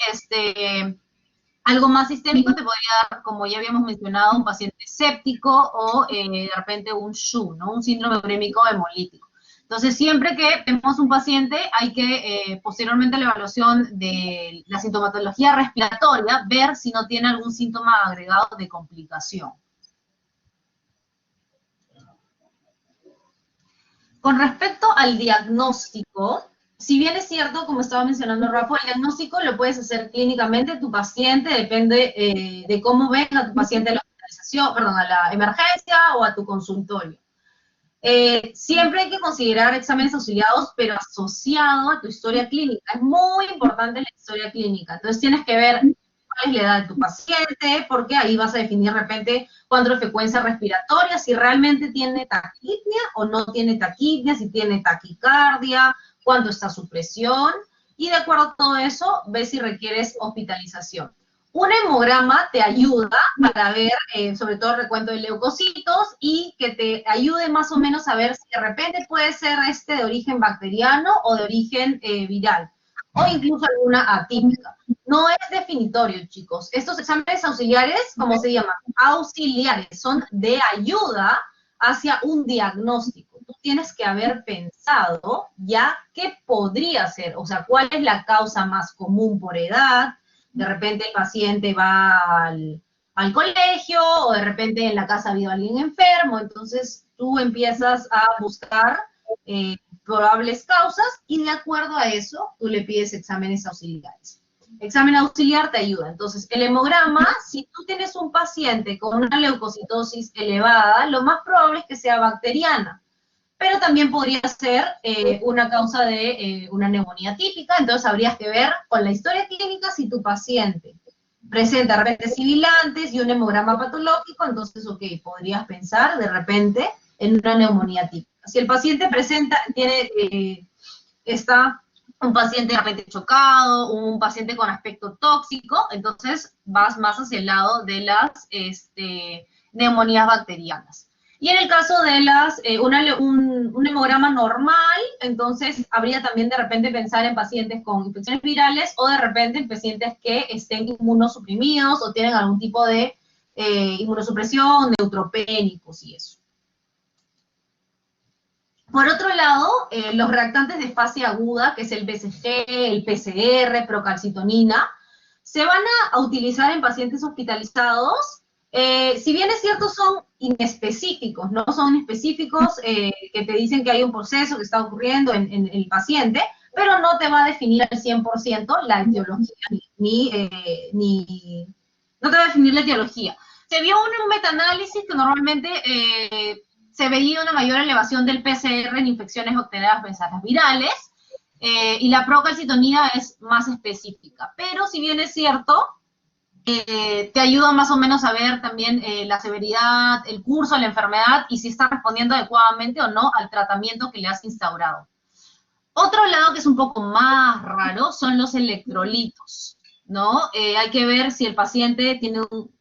algo más sistémico te podría dar, como ya habíamos mencionado, un paciente séptico o de repente un SHU, ¿no? Un síndrome urémico hemolítico. Entonces, siempre que vemos un paciente, hay que, posteriormente a la evaluación de la sintomatología respiratoria, ver si no tiene algún síntoma agregado de complicación. Con respecto al diagnóstico, si bien es cierto, como estaba mencionando Rafa, el diagnóstico lo puedes hacer clínicamente, tu paciente, depende de cómo venga tu paciente a la hospitalización, perdón, a la emergencia o a tu consultorio. Siempre hay que considerar exámenes auxiliados, pero asociado a tu historia clínica. Es muy importante la historia clínica. Entonces tienes que ver cuál es la edad de tu paciente, porque ahí vas a definir de repente cuánto es frecuencia respiratoria, si realmente tiene taquipnia o no tiene taquipnia, si tiene taquicardia, cuánto está su presión, y de acuerdo a todo eso, ves si requieres hospitalización. Un hemograma te ayuda para ver, sobre todo el recuento de leucocitos, y que te ayude más o menos a ver si de repente puede ser de origen bacteriano o de origen viral, o incluso alguna atípica. No es definitorio, chicos. Estos exámenes auxiliares, ¿cómo se llaman? Auxiliares, son de ayuda hacia un diagnóstico. Tú tienes que haber pensado ya qué podría ser, o sea, cuál es la causa más común por edad. De repente el paciente va al colegio, o de repente en la casa ha habido alguien enfermo, entonces tú empiezas a buscar probables causas, y de acuerdo a eso tú le pides exámenes auxiliares. Examen auxiliar te ayuda. Entonces, el hemograma, si tú tienes un paciente con una leucocitosis elevada, lo más probable es que sea bacteriana, pero también podría ser una causa de una neumonía típica. Entonces habrías que ver con la historia clínica si tu paciente presenta de repente sibilantes y un hemograma patológico, entonces, ok, podrías pensar de repente en una neumonía típica. Si el paciente está un paciente de repente chocado, un paciente con aspecto tóxico, entonces vas más hacia el lado de las neumonías bacterianas. Y en el caso de un hemograma normal, entonces habría también de repente pensar en pacientes con infecciones virales, o de repente en pacientes que estén inmunosuprimidos o tienen algún tipo de inmunosupresión, neutropénicos y eso. Por otro lado, los reactantes de fase aguda, que es el BCG, el PCR, procalcitonina, se van a utilizar en pacientes hospitalizados. Si bien es cierto, son inespecíficos, no son específicos que te dicen que hay un proceso que está ocurriendo en el paciente, pero no te va a definir al 100% la etiología, no te va a definir la etiología. Se vio un metaanálisis que normalmente se veía una mayor elevación del PCR en infecciones bacterianas pensadas virales, y la procalcitonina es más específica. Pero si bien es cierto, te ayuda más o menos a ver también la severidad, el curso de la enfermedad y si está respondiendo adecuadamente o no al tratamiento que le has instaurado. Otro lado que es un poco más raro son los electrolitos, ¿no? Hay que ver si el paciente tiene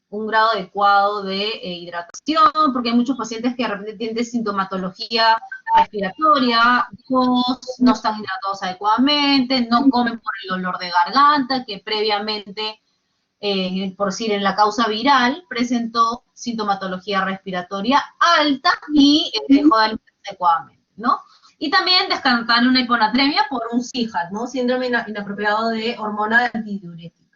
un grado adecuado de hidratación, porque hay muchos pacientes que de repente tienen sintomatología respiratoria, no están hidratados adecuadamente, no comen por el dolor de garganta, que previamente, por decir, en la causa viral, presentó sintomatología respiratoria alta y dejó de alimentarse adecuadamente, ¿no? Y también descartar una hiponatremia por un SIHAT, ¿no? Síndrome inapropiado de hormona antidiurética.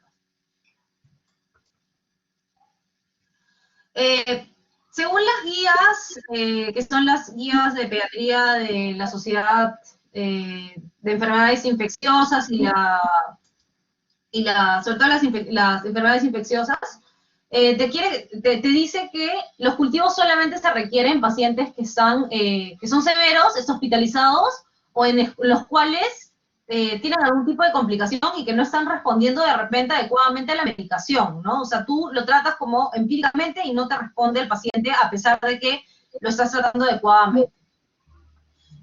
Según las guías, que son las guías de pediatría de la Sociedad de Enfermedades Infecciosas sobre todo las enfermedades infecciosas, te dice que los cultivos solamente se requieren en pacientes que son severos, hospitalizados, o en los cuales tienen algún tipo de complicación y que no están respondiendo de repente adecuadamente a la medicación, ¿no? O sea, tú lo tratas como empíricamente y no te responde el paciente a pesar de que lo estás tratando adecuadamente.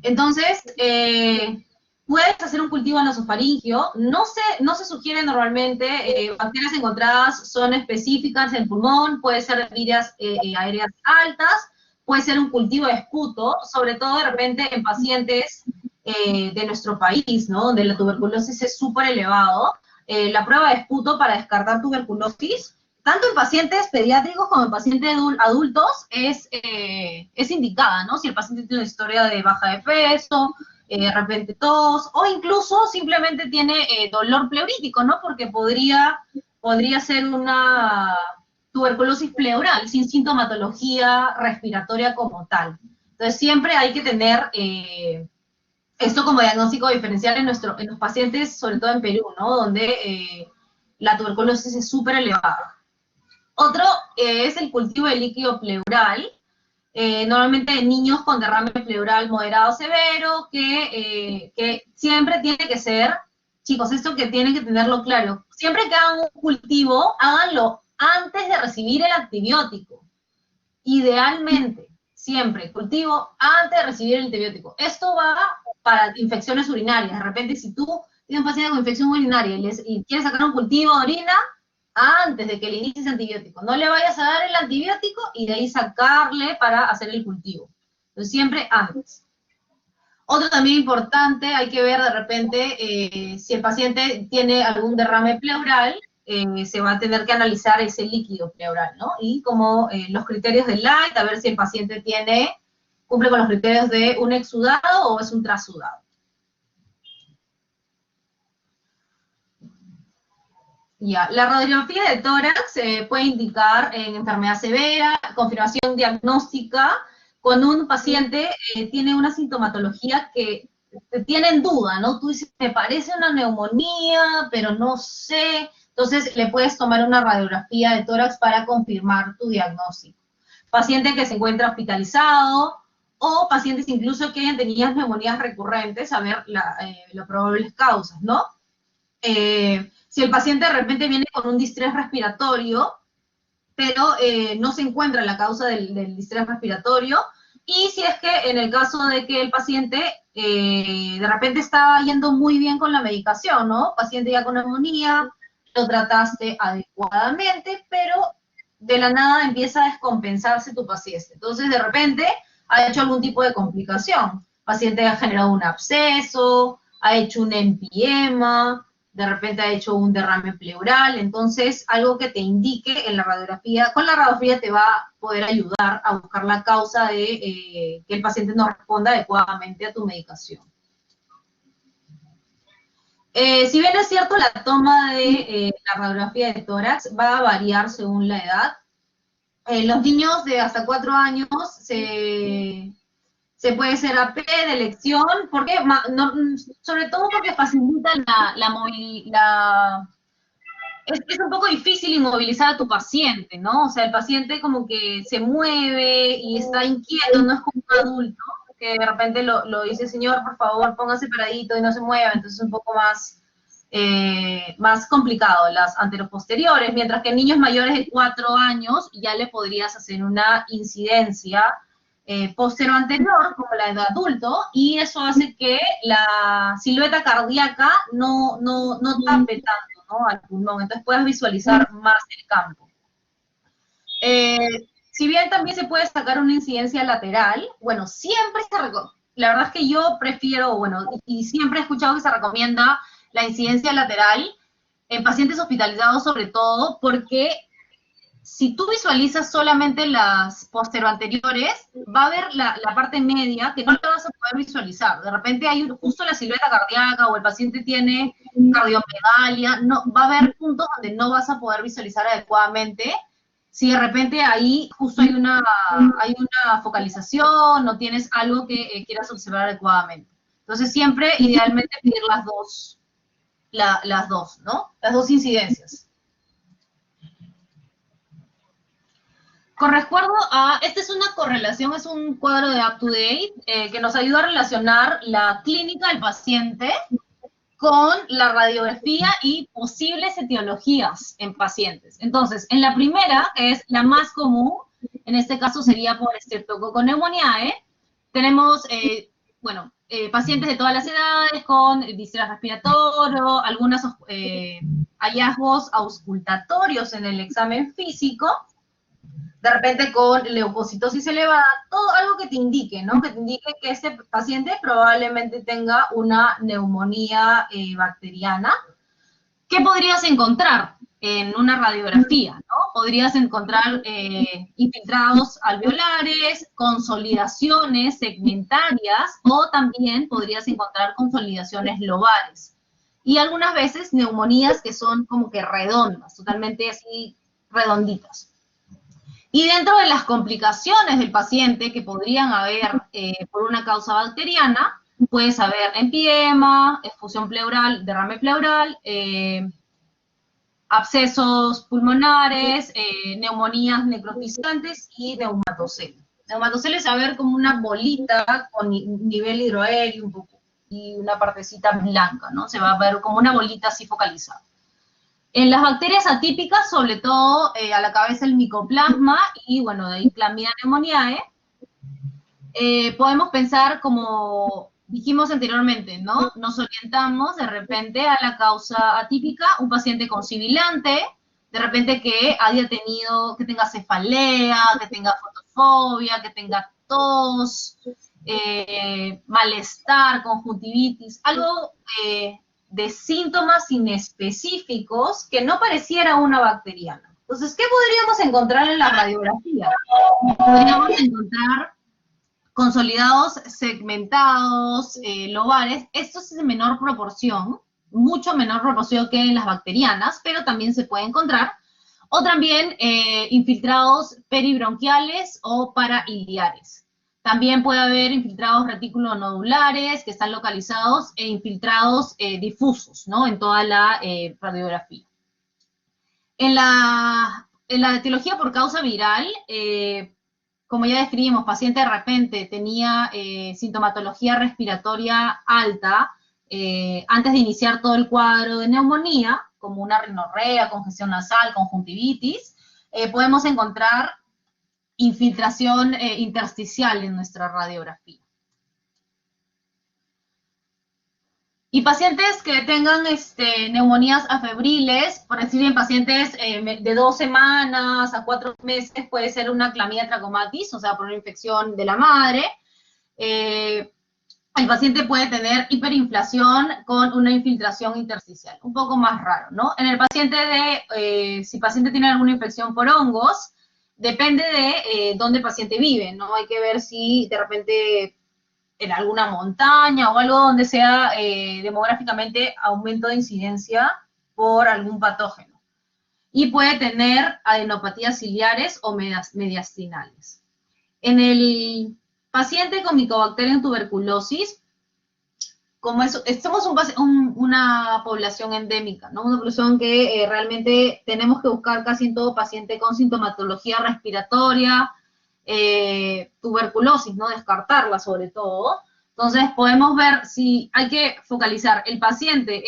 Entonces, puedes hacer un cultivo nasofaringio. No se sugiere normalmente, bacterias encontradas son específicas en pulmón, puede ser vías aéreas altas, puede ser un cultivo de esputo, sobre todo de repente en pacientes de nuestro país, ¿no? Donde la tuberculosis es súper elevado. La prueba de esputo para descartar tuberculosis tanto en pacientes pediátricos como en pacientes adultos es indicada, ¿no? Si el paciente tiene una historia de baja de peso, de repente tos, o incluso simplemente tiene dolor pleurítico, ¿no? Porque podría ser una tuberculosis pleural, sin sintomatología respiratoria como tal. Entonces siempre hay que tener esto como diagnóstico diferencial en los pacientes, sobre todo en Perú, ¿no? Donde la tuberculosis es súper elevada. Otro es el cultivo de líquido pleural, normalmente en niños con derrame pleural moderado severo, que siempre tiene que ser, chicos, esto que tienen que tenerlo claro, siempre que hagan un cultivo, háganlo antes de recibir el antibiótico. Idealmente, siempre, cultivo antes de recibir el antibiótico. Esto va para infecciones urinarias. De repente, si tú tienes un paciente con infección urinaria y quieres sacar un cultivo de orina, antes de que le inicies antibiótico. No le vayas a dar el antibiótico y de ahí sacarle para hacer el cultivo. Entonces, siempre antes. Otro también importante, hay que ver de repente si el paciente tiene algún derrame pleural, se va a tener que analizar ese líquido pleural, ¿no? Y como los criterios de Light, a ver si el paciente cumple con los criterios de un exudado o es un trasudado. Ya, la radiografía de tórax puede indicar enfermedad severa, confirmación diagnóstica, cuando un paciente tiene una sintomatología que te tiene en duda, ¿no? Tú dices, me parece una neumonía, pero no sé. Entonces, le puedes tomar una radiografía de tórax para confirmar tu diagnóstico. Paciente que se encuentra hospitalizado, o pacientes incluso que hayan tenido neumonías recurrentes, a ver las probables causas, ¿no? Si el paciente de repente viene con un distrés respiratorio, pero no se encuentra la causa del distrés respiratorio, y si es que en el caso de que el paciente de repente está yendo muy bien con la medicación, ¿no? Paciente ya con neumonía, lo trataste adecuadamente, pero de la nada empieza a descompensarse tu paciente. Entonces, de repente, ha hecho algún tipo de complicación. El paciente ha generado un absceso, ha hecho un empiema, de repente ha hecho un derrame pleural, entonces algo que te indique en la radiografía, con la radiografía te va a poder ayudar a buscar la causa de que el paciente no responda adecuadamente a tu medicación. Si bien es cierto, la toma de la radiografía de tórax va a variar según la edad. Los niños de hasta 4 años se puede ser AP de elección, porque sobre todo porque facilita la movilidad. Es un poco difícil inmovilizar a tu paciente, ¿no? O sea, el paciente como que se mueve y está inquieto, no es como un adulto, que de repente lo dice, señor, por favor, póngase paradito y no se mueva, entonces es un poco más complicado las anteroposteriores, mientras que en niños mayores de 4 años ya le podrías hacer una incidencia posterior-anterior, como la de adulto, y eso hace que la silueta cardíaca no tape tanto, ¿no?, al pulmón, entonces puedes visualizar más el campo. Si bien también se puede sacar una incidencia lateral, bueno, siempre la verdad es que yo prefiero, bueno, y siempre he escuchado que se recomienda la incidencia lateral en pacientes hospitalizados sobre todo, porque si tú visualizas solamente las posteroanteriores, va a haber la parte media que no te vas a poder visualizar. De repente hay justo la silueta cardíaca o el paciente tiene cardiomegalia, no, va a haber puntos donde no vas a poder visualizar adecuadamente. Si de repente ahí justo hay una focalización, no tienes algo que quieras observar adecuadamente. Entonces siempre, idealmente, pedir las dos, ¿no? Las dos incidencias. Con recuerdo a, esta es una correlación, es un cuadro de up-to-date que nos ayuda a relacionar la clínica del paciente con la radiografía y posibles etiologías en pacientes. Entonces, en la primera, que es la más común, en este caso sería por Streptococcus pneumoniae, tenemos, pacientes de todas las edades con distrés respiratorio, algunos hallazgos auscultatorios en el examen físico, de repente con leucocitosis elevada, todo algo que te indique, ¿no? Que te indique que este paciente probablemente tenga una neumonía bacteriana. ¿Qué podrías encontrar? en una radiografía, ¿no? Podrías encontrar infiltrados alveolares, consolidaciones segmentarias o también podrías encontrar consolidaciones lobares. Y algunas veces neumonías que son como que redondas, totalmente así redonditas. Y dentro de las complicaciones del paciente que podrían haber por una causa bacteriana, puedes haber empiema, efusión pleural, derrame pleural, abscesos pulmonares, neumonías necrotizantes y neumatocele. Neumatocele es a ver como una bolita con nivel hidroaéreo un poco y una partecita blanca, ¿no? Se va a ver como una bolita así focalizada. En las bacterias atípicas, sobre todo a la cabeza el micoplasma y, bueno, de ahí Clamidia pneumoniae, podemos pensar como dijimos anteriormente, ¿no? Nos orientamos de repente a la causa atípica, un paciente con sibilante, de repente que haya tenido, que tenga cefalea, que tenga fotofobia, que tenga tos, malestar, conjuntivitis, algo de síntomas inespecíficos que no pareciera una bacteriana. Entonces, ¿qué podríamos encontrar en la radiografía? Podríamos encontrar consolidados, segmentados, lobares. Esto es en menor proporción, mucho menor proporción que en las bacterianas, pero también se puede encontrar. O también infiltrados peribronquiales o parailiares. También puede haber infiltrados reticulonodulares que están localizados e infiltrados difusos, ¿no? En toda la radiografía. En la etiología por causa viral, como ya describimos, paciente de repente tenía sintomatología respiratoria alta antes de iniciar todo el cuadro de neumonía, como una rinorrea, congestión nasal, conjuntivitis, podemos encontrar infiltración intersticial en nuestra radiografía. Y pacientes que tengan neumonías afebriles, por decir en pacientes de 2 semanas a 4 meses, puede ser una clamidia trachomatis, o sea, por una infección de la madre. El paciente puede tener hiperinflación con una infiltración intersticial, un poco más raro, ¿no? En el paciente si el paciente tiene alguna infección por hongos, depende de dónde el paciente vive, ¿no? Hay que ver si de repente en alguna montaña o algo donde sea demográficamente aumento de incidencia por algún patógeno. Y puede tener adenopatías ciliares o mediastinales. En el paciente con Mycobacterium tuberculosis, como somos una población endémica, ¿no? Una población que realmente tenemos que buscar casi en todo paciente con sintomatología respiratoria, tuberculosis, ¿no? Descartarla sobre todo. Entonces podemos ver si hay que focalizar, ¿el paciente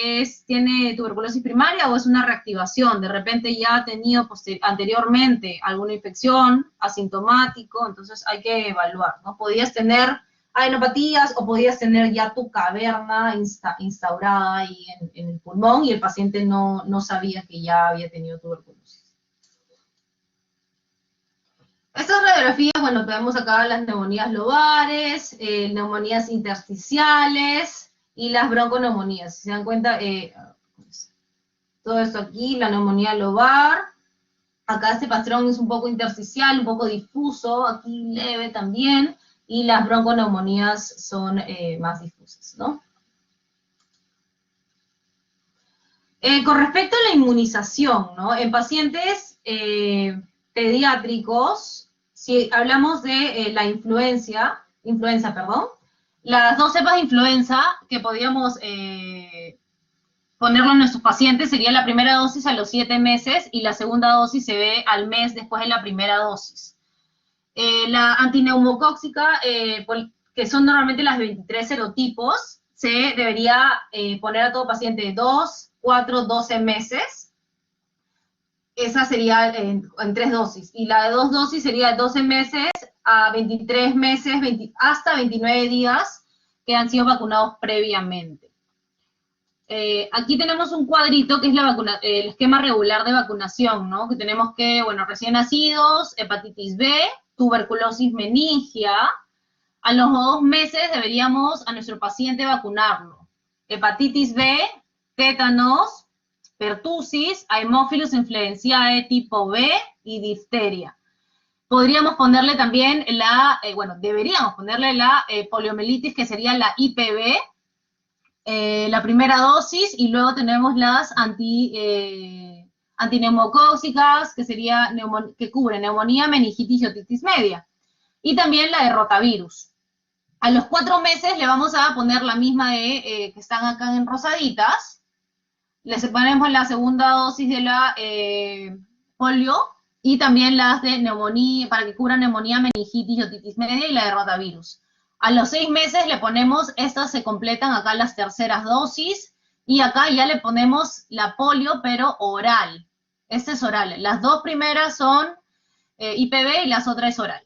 tiene tuberculosis primaria o es una reactivación? De repente ya ha tenido anteriormente alguna infección, asintomático, entonces hay que evaluar, ¿no? Podías tener adenopatías o podías tener ya tu caverna instaurada ahí en el pulmón y el paciente no sabía que ya había tenido tuberculosis. Estas radiografías, bueno, vemos acá las neumonías lobares, neumonías intersticiales y las bronconeumonías. Si se dan cuenta, todo esto aquí, la neumonía lobar. Acá este patrón es un poco intersticial, un poco difuso, aquí leve también. Y las bronconeumonías son más difusas, ¿no? Con respecto a la inmunización, ¿no? En pacientes pediátricos, si hablamos de la influenza, las 2 cepas de influenza que podíamos ponerlo en nuestros pacientes sería la primera dosis a los 7 meses y la segunda dosis se ve al mes después de la primera dosis. La antineumocóxica, que son normalmente las 23 serotipos, se debería poner a todo paciente de 2, 4, 12 meses. Esa sería en 3 dosis. Y la de 2 dosis sería de 12 meses a 23 meses, hasta 29 días que han sido vacunados previamente. Aquí tenemos un cuadrito que es el esquema regular de vacunación, ¿no? Que tenemos que, bueno, recién nacidos, hepatitis B, tuberculosis meningia. A los 2 meses deberíamos a nuestro paciente vacunarlo. Hepatitis B, tétanos, pertussis, Haemophilus influenzae tipo B y difteria. Podríamos ponerle también deberíamos ponerle la poliomielitis, que sería la IPV, la primera dosis, y luego tenemos las antineumocóxicas, que cubren neumonía, meningitis y otitis media. Y también la de rotavirus. A los 4 meses le vamos a poner la misma que están acá en rosaditas. Les ponemos la segunda dosis de la polio y también las de neumonía, para que cubran neumonía, meningitis y otitis media, y la de rotavirus. A los 6 meses le ponemos, estas se completan acá las terceras dosis, y acá ya le ponemos la polio, pero oral. Este es oral. Las 2 primeras son IPV y las otras es oral.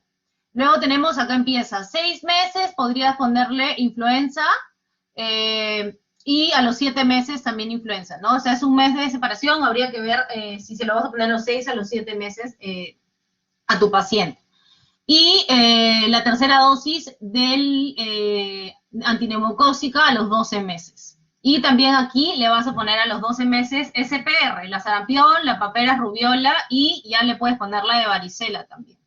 Luego tenemos, acá empieza 6 meses, podrías ponerle influenza, y a los 7 meses también influenza, ¿no? O sea, es un mes de separación, habría que ver si se lo vas a poner a los 6 a los 7 meses a tu paciente. Y la tercera dosis del antineumocóxica a los 12 meses. Y también aquí le vas a poner a los 12 meses SPR, la sarampión, la papera rubiola, y ya le puedes poner la de varicela también.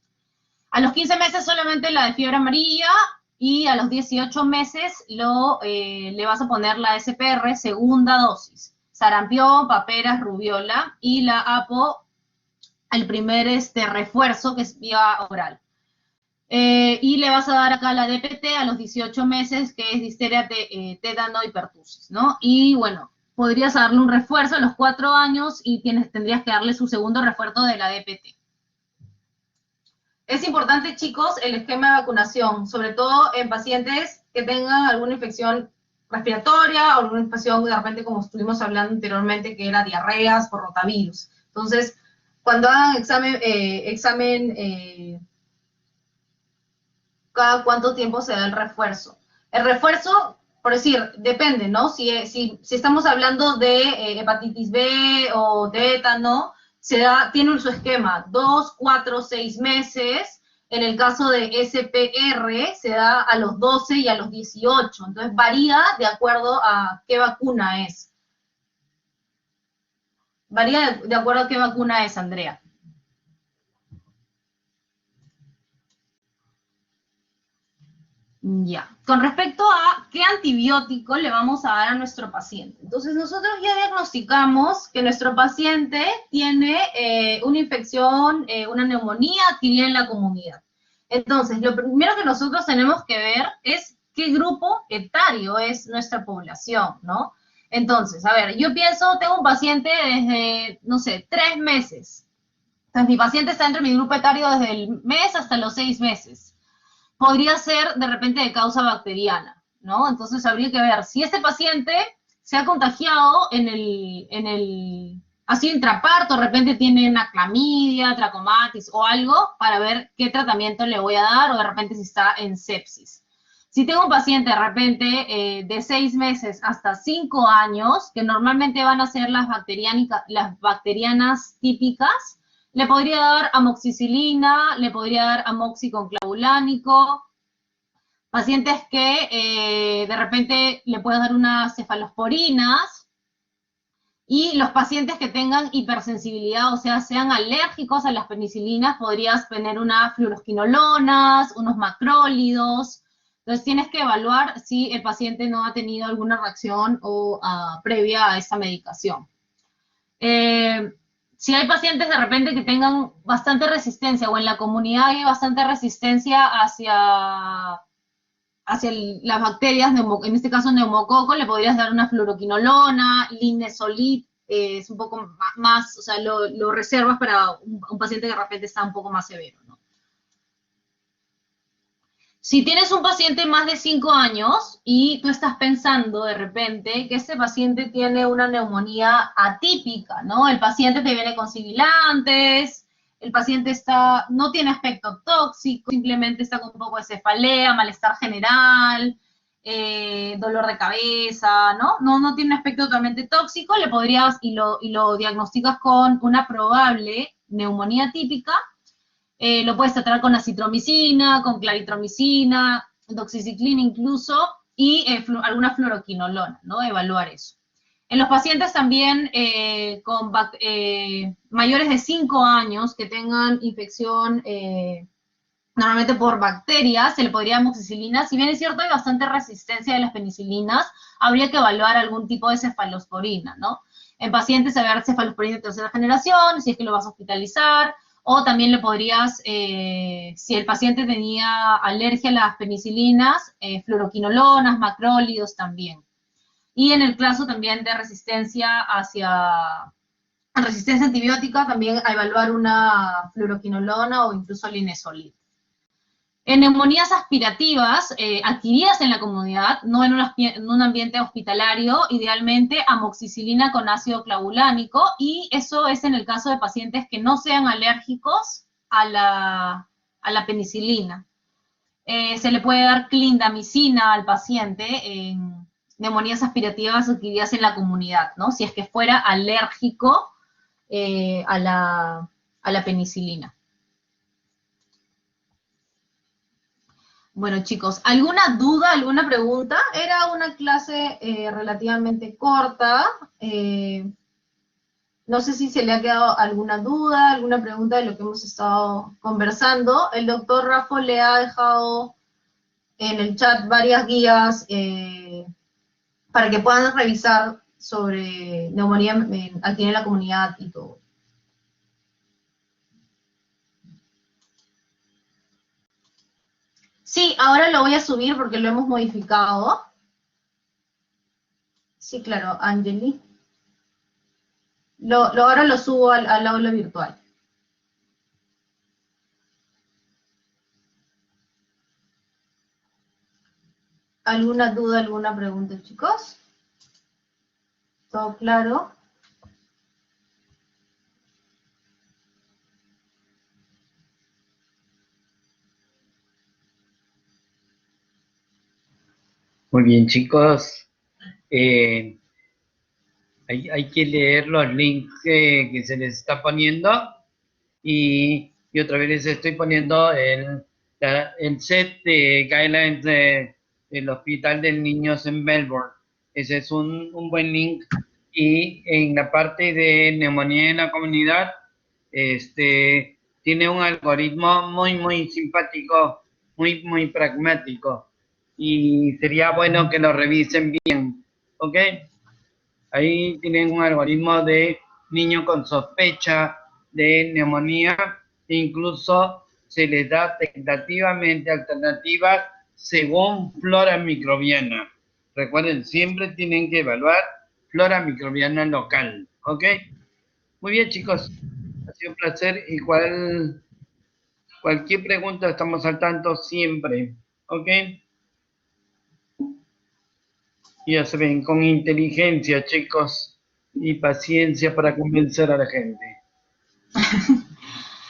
A los 15 meses solamente la de fiebre amarilla, y a los 18 meses le vas a poner la SPR segunda dosis. Sarampión, paperas, rubiola, y la APO, el primer refuerzo, que es vía oral. Y le vas a dar acá la DPT a los 18 meses, que es difteria, tétano y pertussis, ¿no? Y bueno, podrías darle un refuerzo a los 4 años y tendrías que darle su segundo refuerzo de la DPT. Es importante, chicos, el esquema de vacunación, sobre todo en pacientes que tengan alguna infección respiratoria o alguna infección, de repente, como estuvimos hablando anteriormente, que era diarreas por rotavirus. Entonces, cuando hagan examen, cada cuánto tiempo se da el refuerzo. El refuerzo, por decir, depende, ¿no? Si estamos hablando de hepatitis B o tétano, tiene su esquema, 2, 4, 6 meses. En el caso de SPR, se da a los 12 y a los 18. Entonces, varía de acuerdo a qué vacuna es. Varía de acuerdo a qué vacuna es, Andrea. Ya, con respecto a qué antibiótico le vamos a dar a nuestro paciente. Entonces, nosotros ya diagnosticamos que nuestro paciente tiene una infección, una neumonía adquirida en la comunidad. Entonces, lo primero que nosotros tenemos que ver es qué grupo etario es nuestra población, ¿no? Entonces, a ver, yo pienso, tengo un paciente desde, no sé, 3 meses. Entonces, mi paciente está entre mi grupo etario desde el mes hasta los 6 meses. Podría ser de repente de causa bacteriana, ¿no? Entonces habría que ver si este paciente se ha contagiado ha sido intraparto, de repente tiene una clamidia, tracomatis o algo, para ver qué tratamiento le voy a dar, o de repente si está en sepsis. Si tengo un paciente de repente de 6 meses hasta 5 años, que normalmente van a ser las bacterianas típicas, le podría dar amoxicilina, le podría dar amoxiclavulánico. Pacientes que de repente le puedes dar unas cefalosporinas. Y los pacientes que tengan hipersensibilidad, o sea, sean alérgicos a las penicilinas, podrías tener unas fluorosquinolonas, unos macrólidos. Entonces tienes que evaluar si el paciente no ha tenido alguna reacción previa a esta medicación. Si hay pacientes de repente que tengan bastante resistencia, o en la comunidad hay bastante resistencia hacia las bacterias, en este caso neumococo, le podrías dar una fluoroquinolona, linezolid, es un poco más, o sea, lo reservas para un paciente que de repente está un poco más severo, ¿no? Si tienes un paciente más de 5 años y tú estás pensando de repente que este paciente tiene una neumonía atípica, ¿no? El paciente te viene con sibilantes, el paciente no tiene aspecto tóxico, simplemente está con un poco de cefalea, malestar general, dolor de cabeza, ¿no? No tiene un aspecto totalmente tóxico, le podrías, y lo diagnosticas con una probable neumonía típica. Lo puedes tratar con acitromicina, con claritromicina, doxiciclina incluso, y alguna fluoroquinolona, ¿no? Evaluar eso. En los pacientes también con mayores de 5 años que tengan infección normalmente por bacterias, se le podría amoxicilina. Si bien es cierto, hay bastante resistencia de las penicilinas, habría que evaluar algún tipo de cefalosporina, ¿no? En pacientes, a ver cefalosporina de tercera generación, si es que lo vas a hospitalizar, o también le podrías, si el paciente tenía alergia a las penicilinas, fluoroquinolonas, macrólidos también. Y en el caso también de resistencia resistencia antibiótica, también a evaluar una fluoroquinolona o incluso linezolid. En neumonías aspirativas adquiridas en la comunidad, no en un ambiente hospitalario, idealmente amoxicilina con ácido clavulánico, y eso es en el caso de pacientes que no sean alérgicos a la penicilina. Se le puede dar clindamicina al paciente en neumonías aspirativas adquiridas en la comunidad, ¿no? Si es que fuera alérgico a la penicilina. Bueno, chicos, ¿alguna duda, alguna pregunta? Era una clase relativamente corta. No sé si se le ha quedado alguna duda, alguna pregunta de lo que hemos estado conversando. El doctor Rafa le ha dejado en el chat varias guías para que puedan revisar sobre neumonía aquí en la comunidad y todo. Sí, ahora lo voy a subir porque lo hemos modificado. Sí, claro, Angeli. Ahora lo subo al aula virtual. ¿Alguna duda, alguna pregunta, chicos? ¿Todo claro? Muy bien, chicos. Hay que leer los links que se les está poniendo y otra vez les estoy poniendo el set de guidelines del Hospital de Niños en Melbourne. Ese es un buen link. Y en la parte de neumonía en la comunidad, tiene un algoritmo muy simpático, muy pragmático. Y sería bueno que lo revisen bien, ¿ok? Ahí tienen un algoritmo de niño con sospecha de neumonía, e incluso se les da tentativamente alternativas según flora microbiana. Recuerden, siempre tienen que evaluar flora microbiana local, ¿ok? Muy bien, chicos, ha sido un placer. Cualquier pregunta estamos al tanto siempre, ¿ok? Ya se ven, con inteligencia, chicos, y paciencia para convencer a la gente.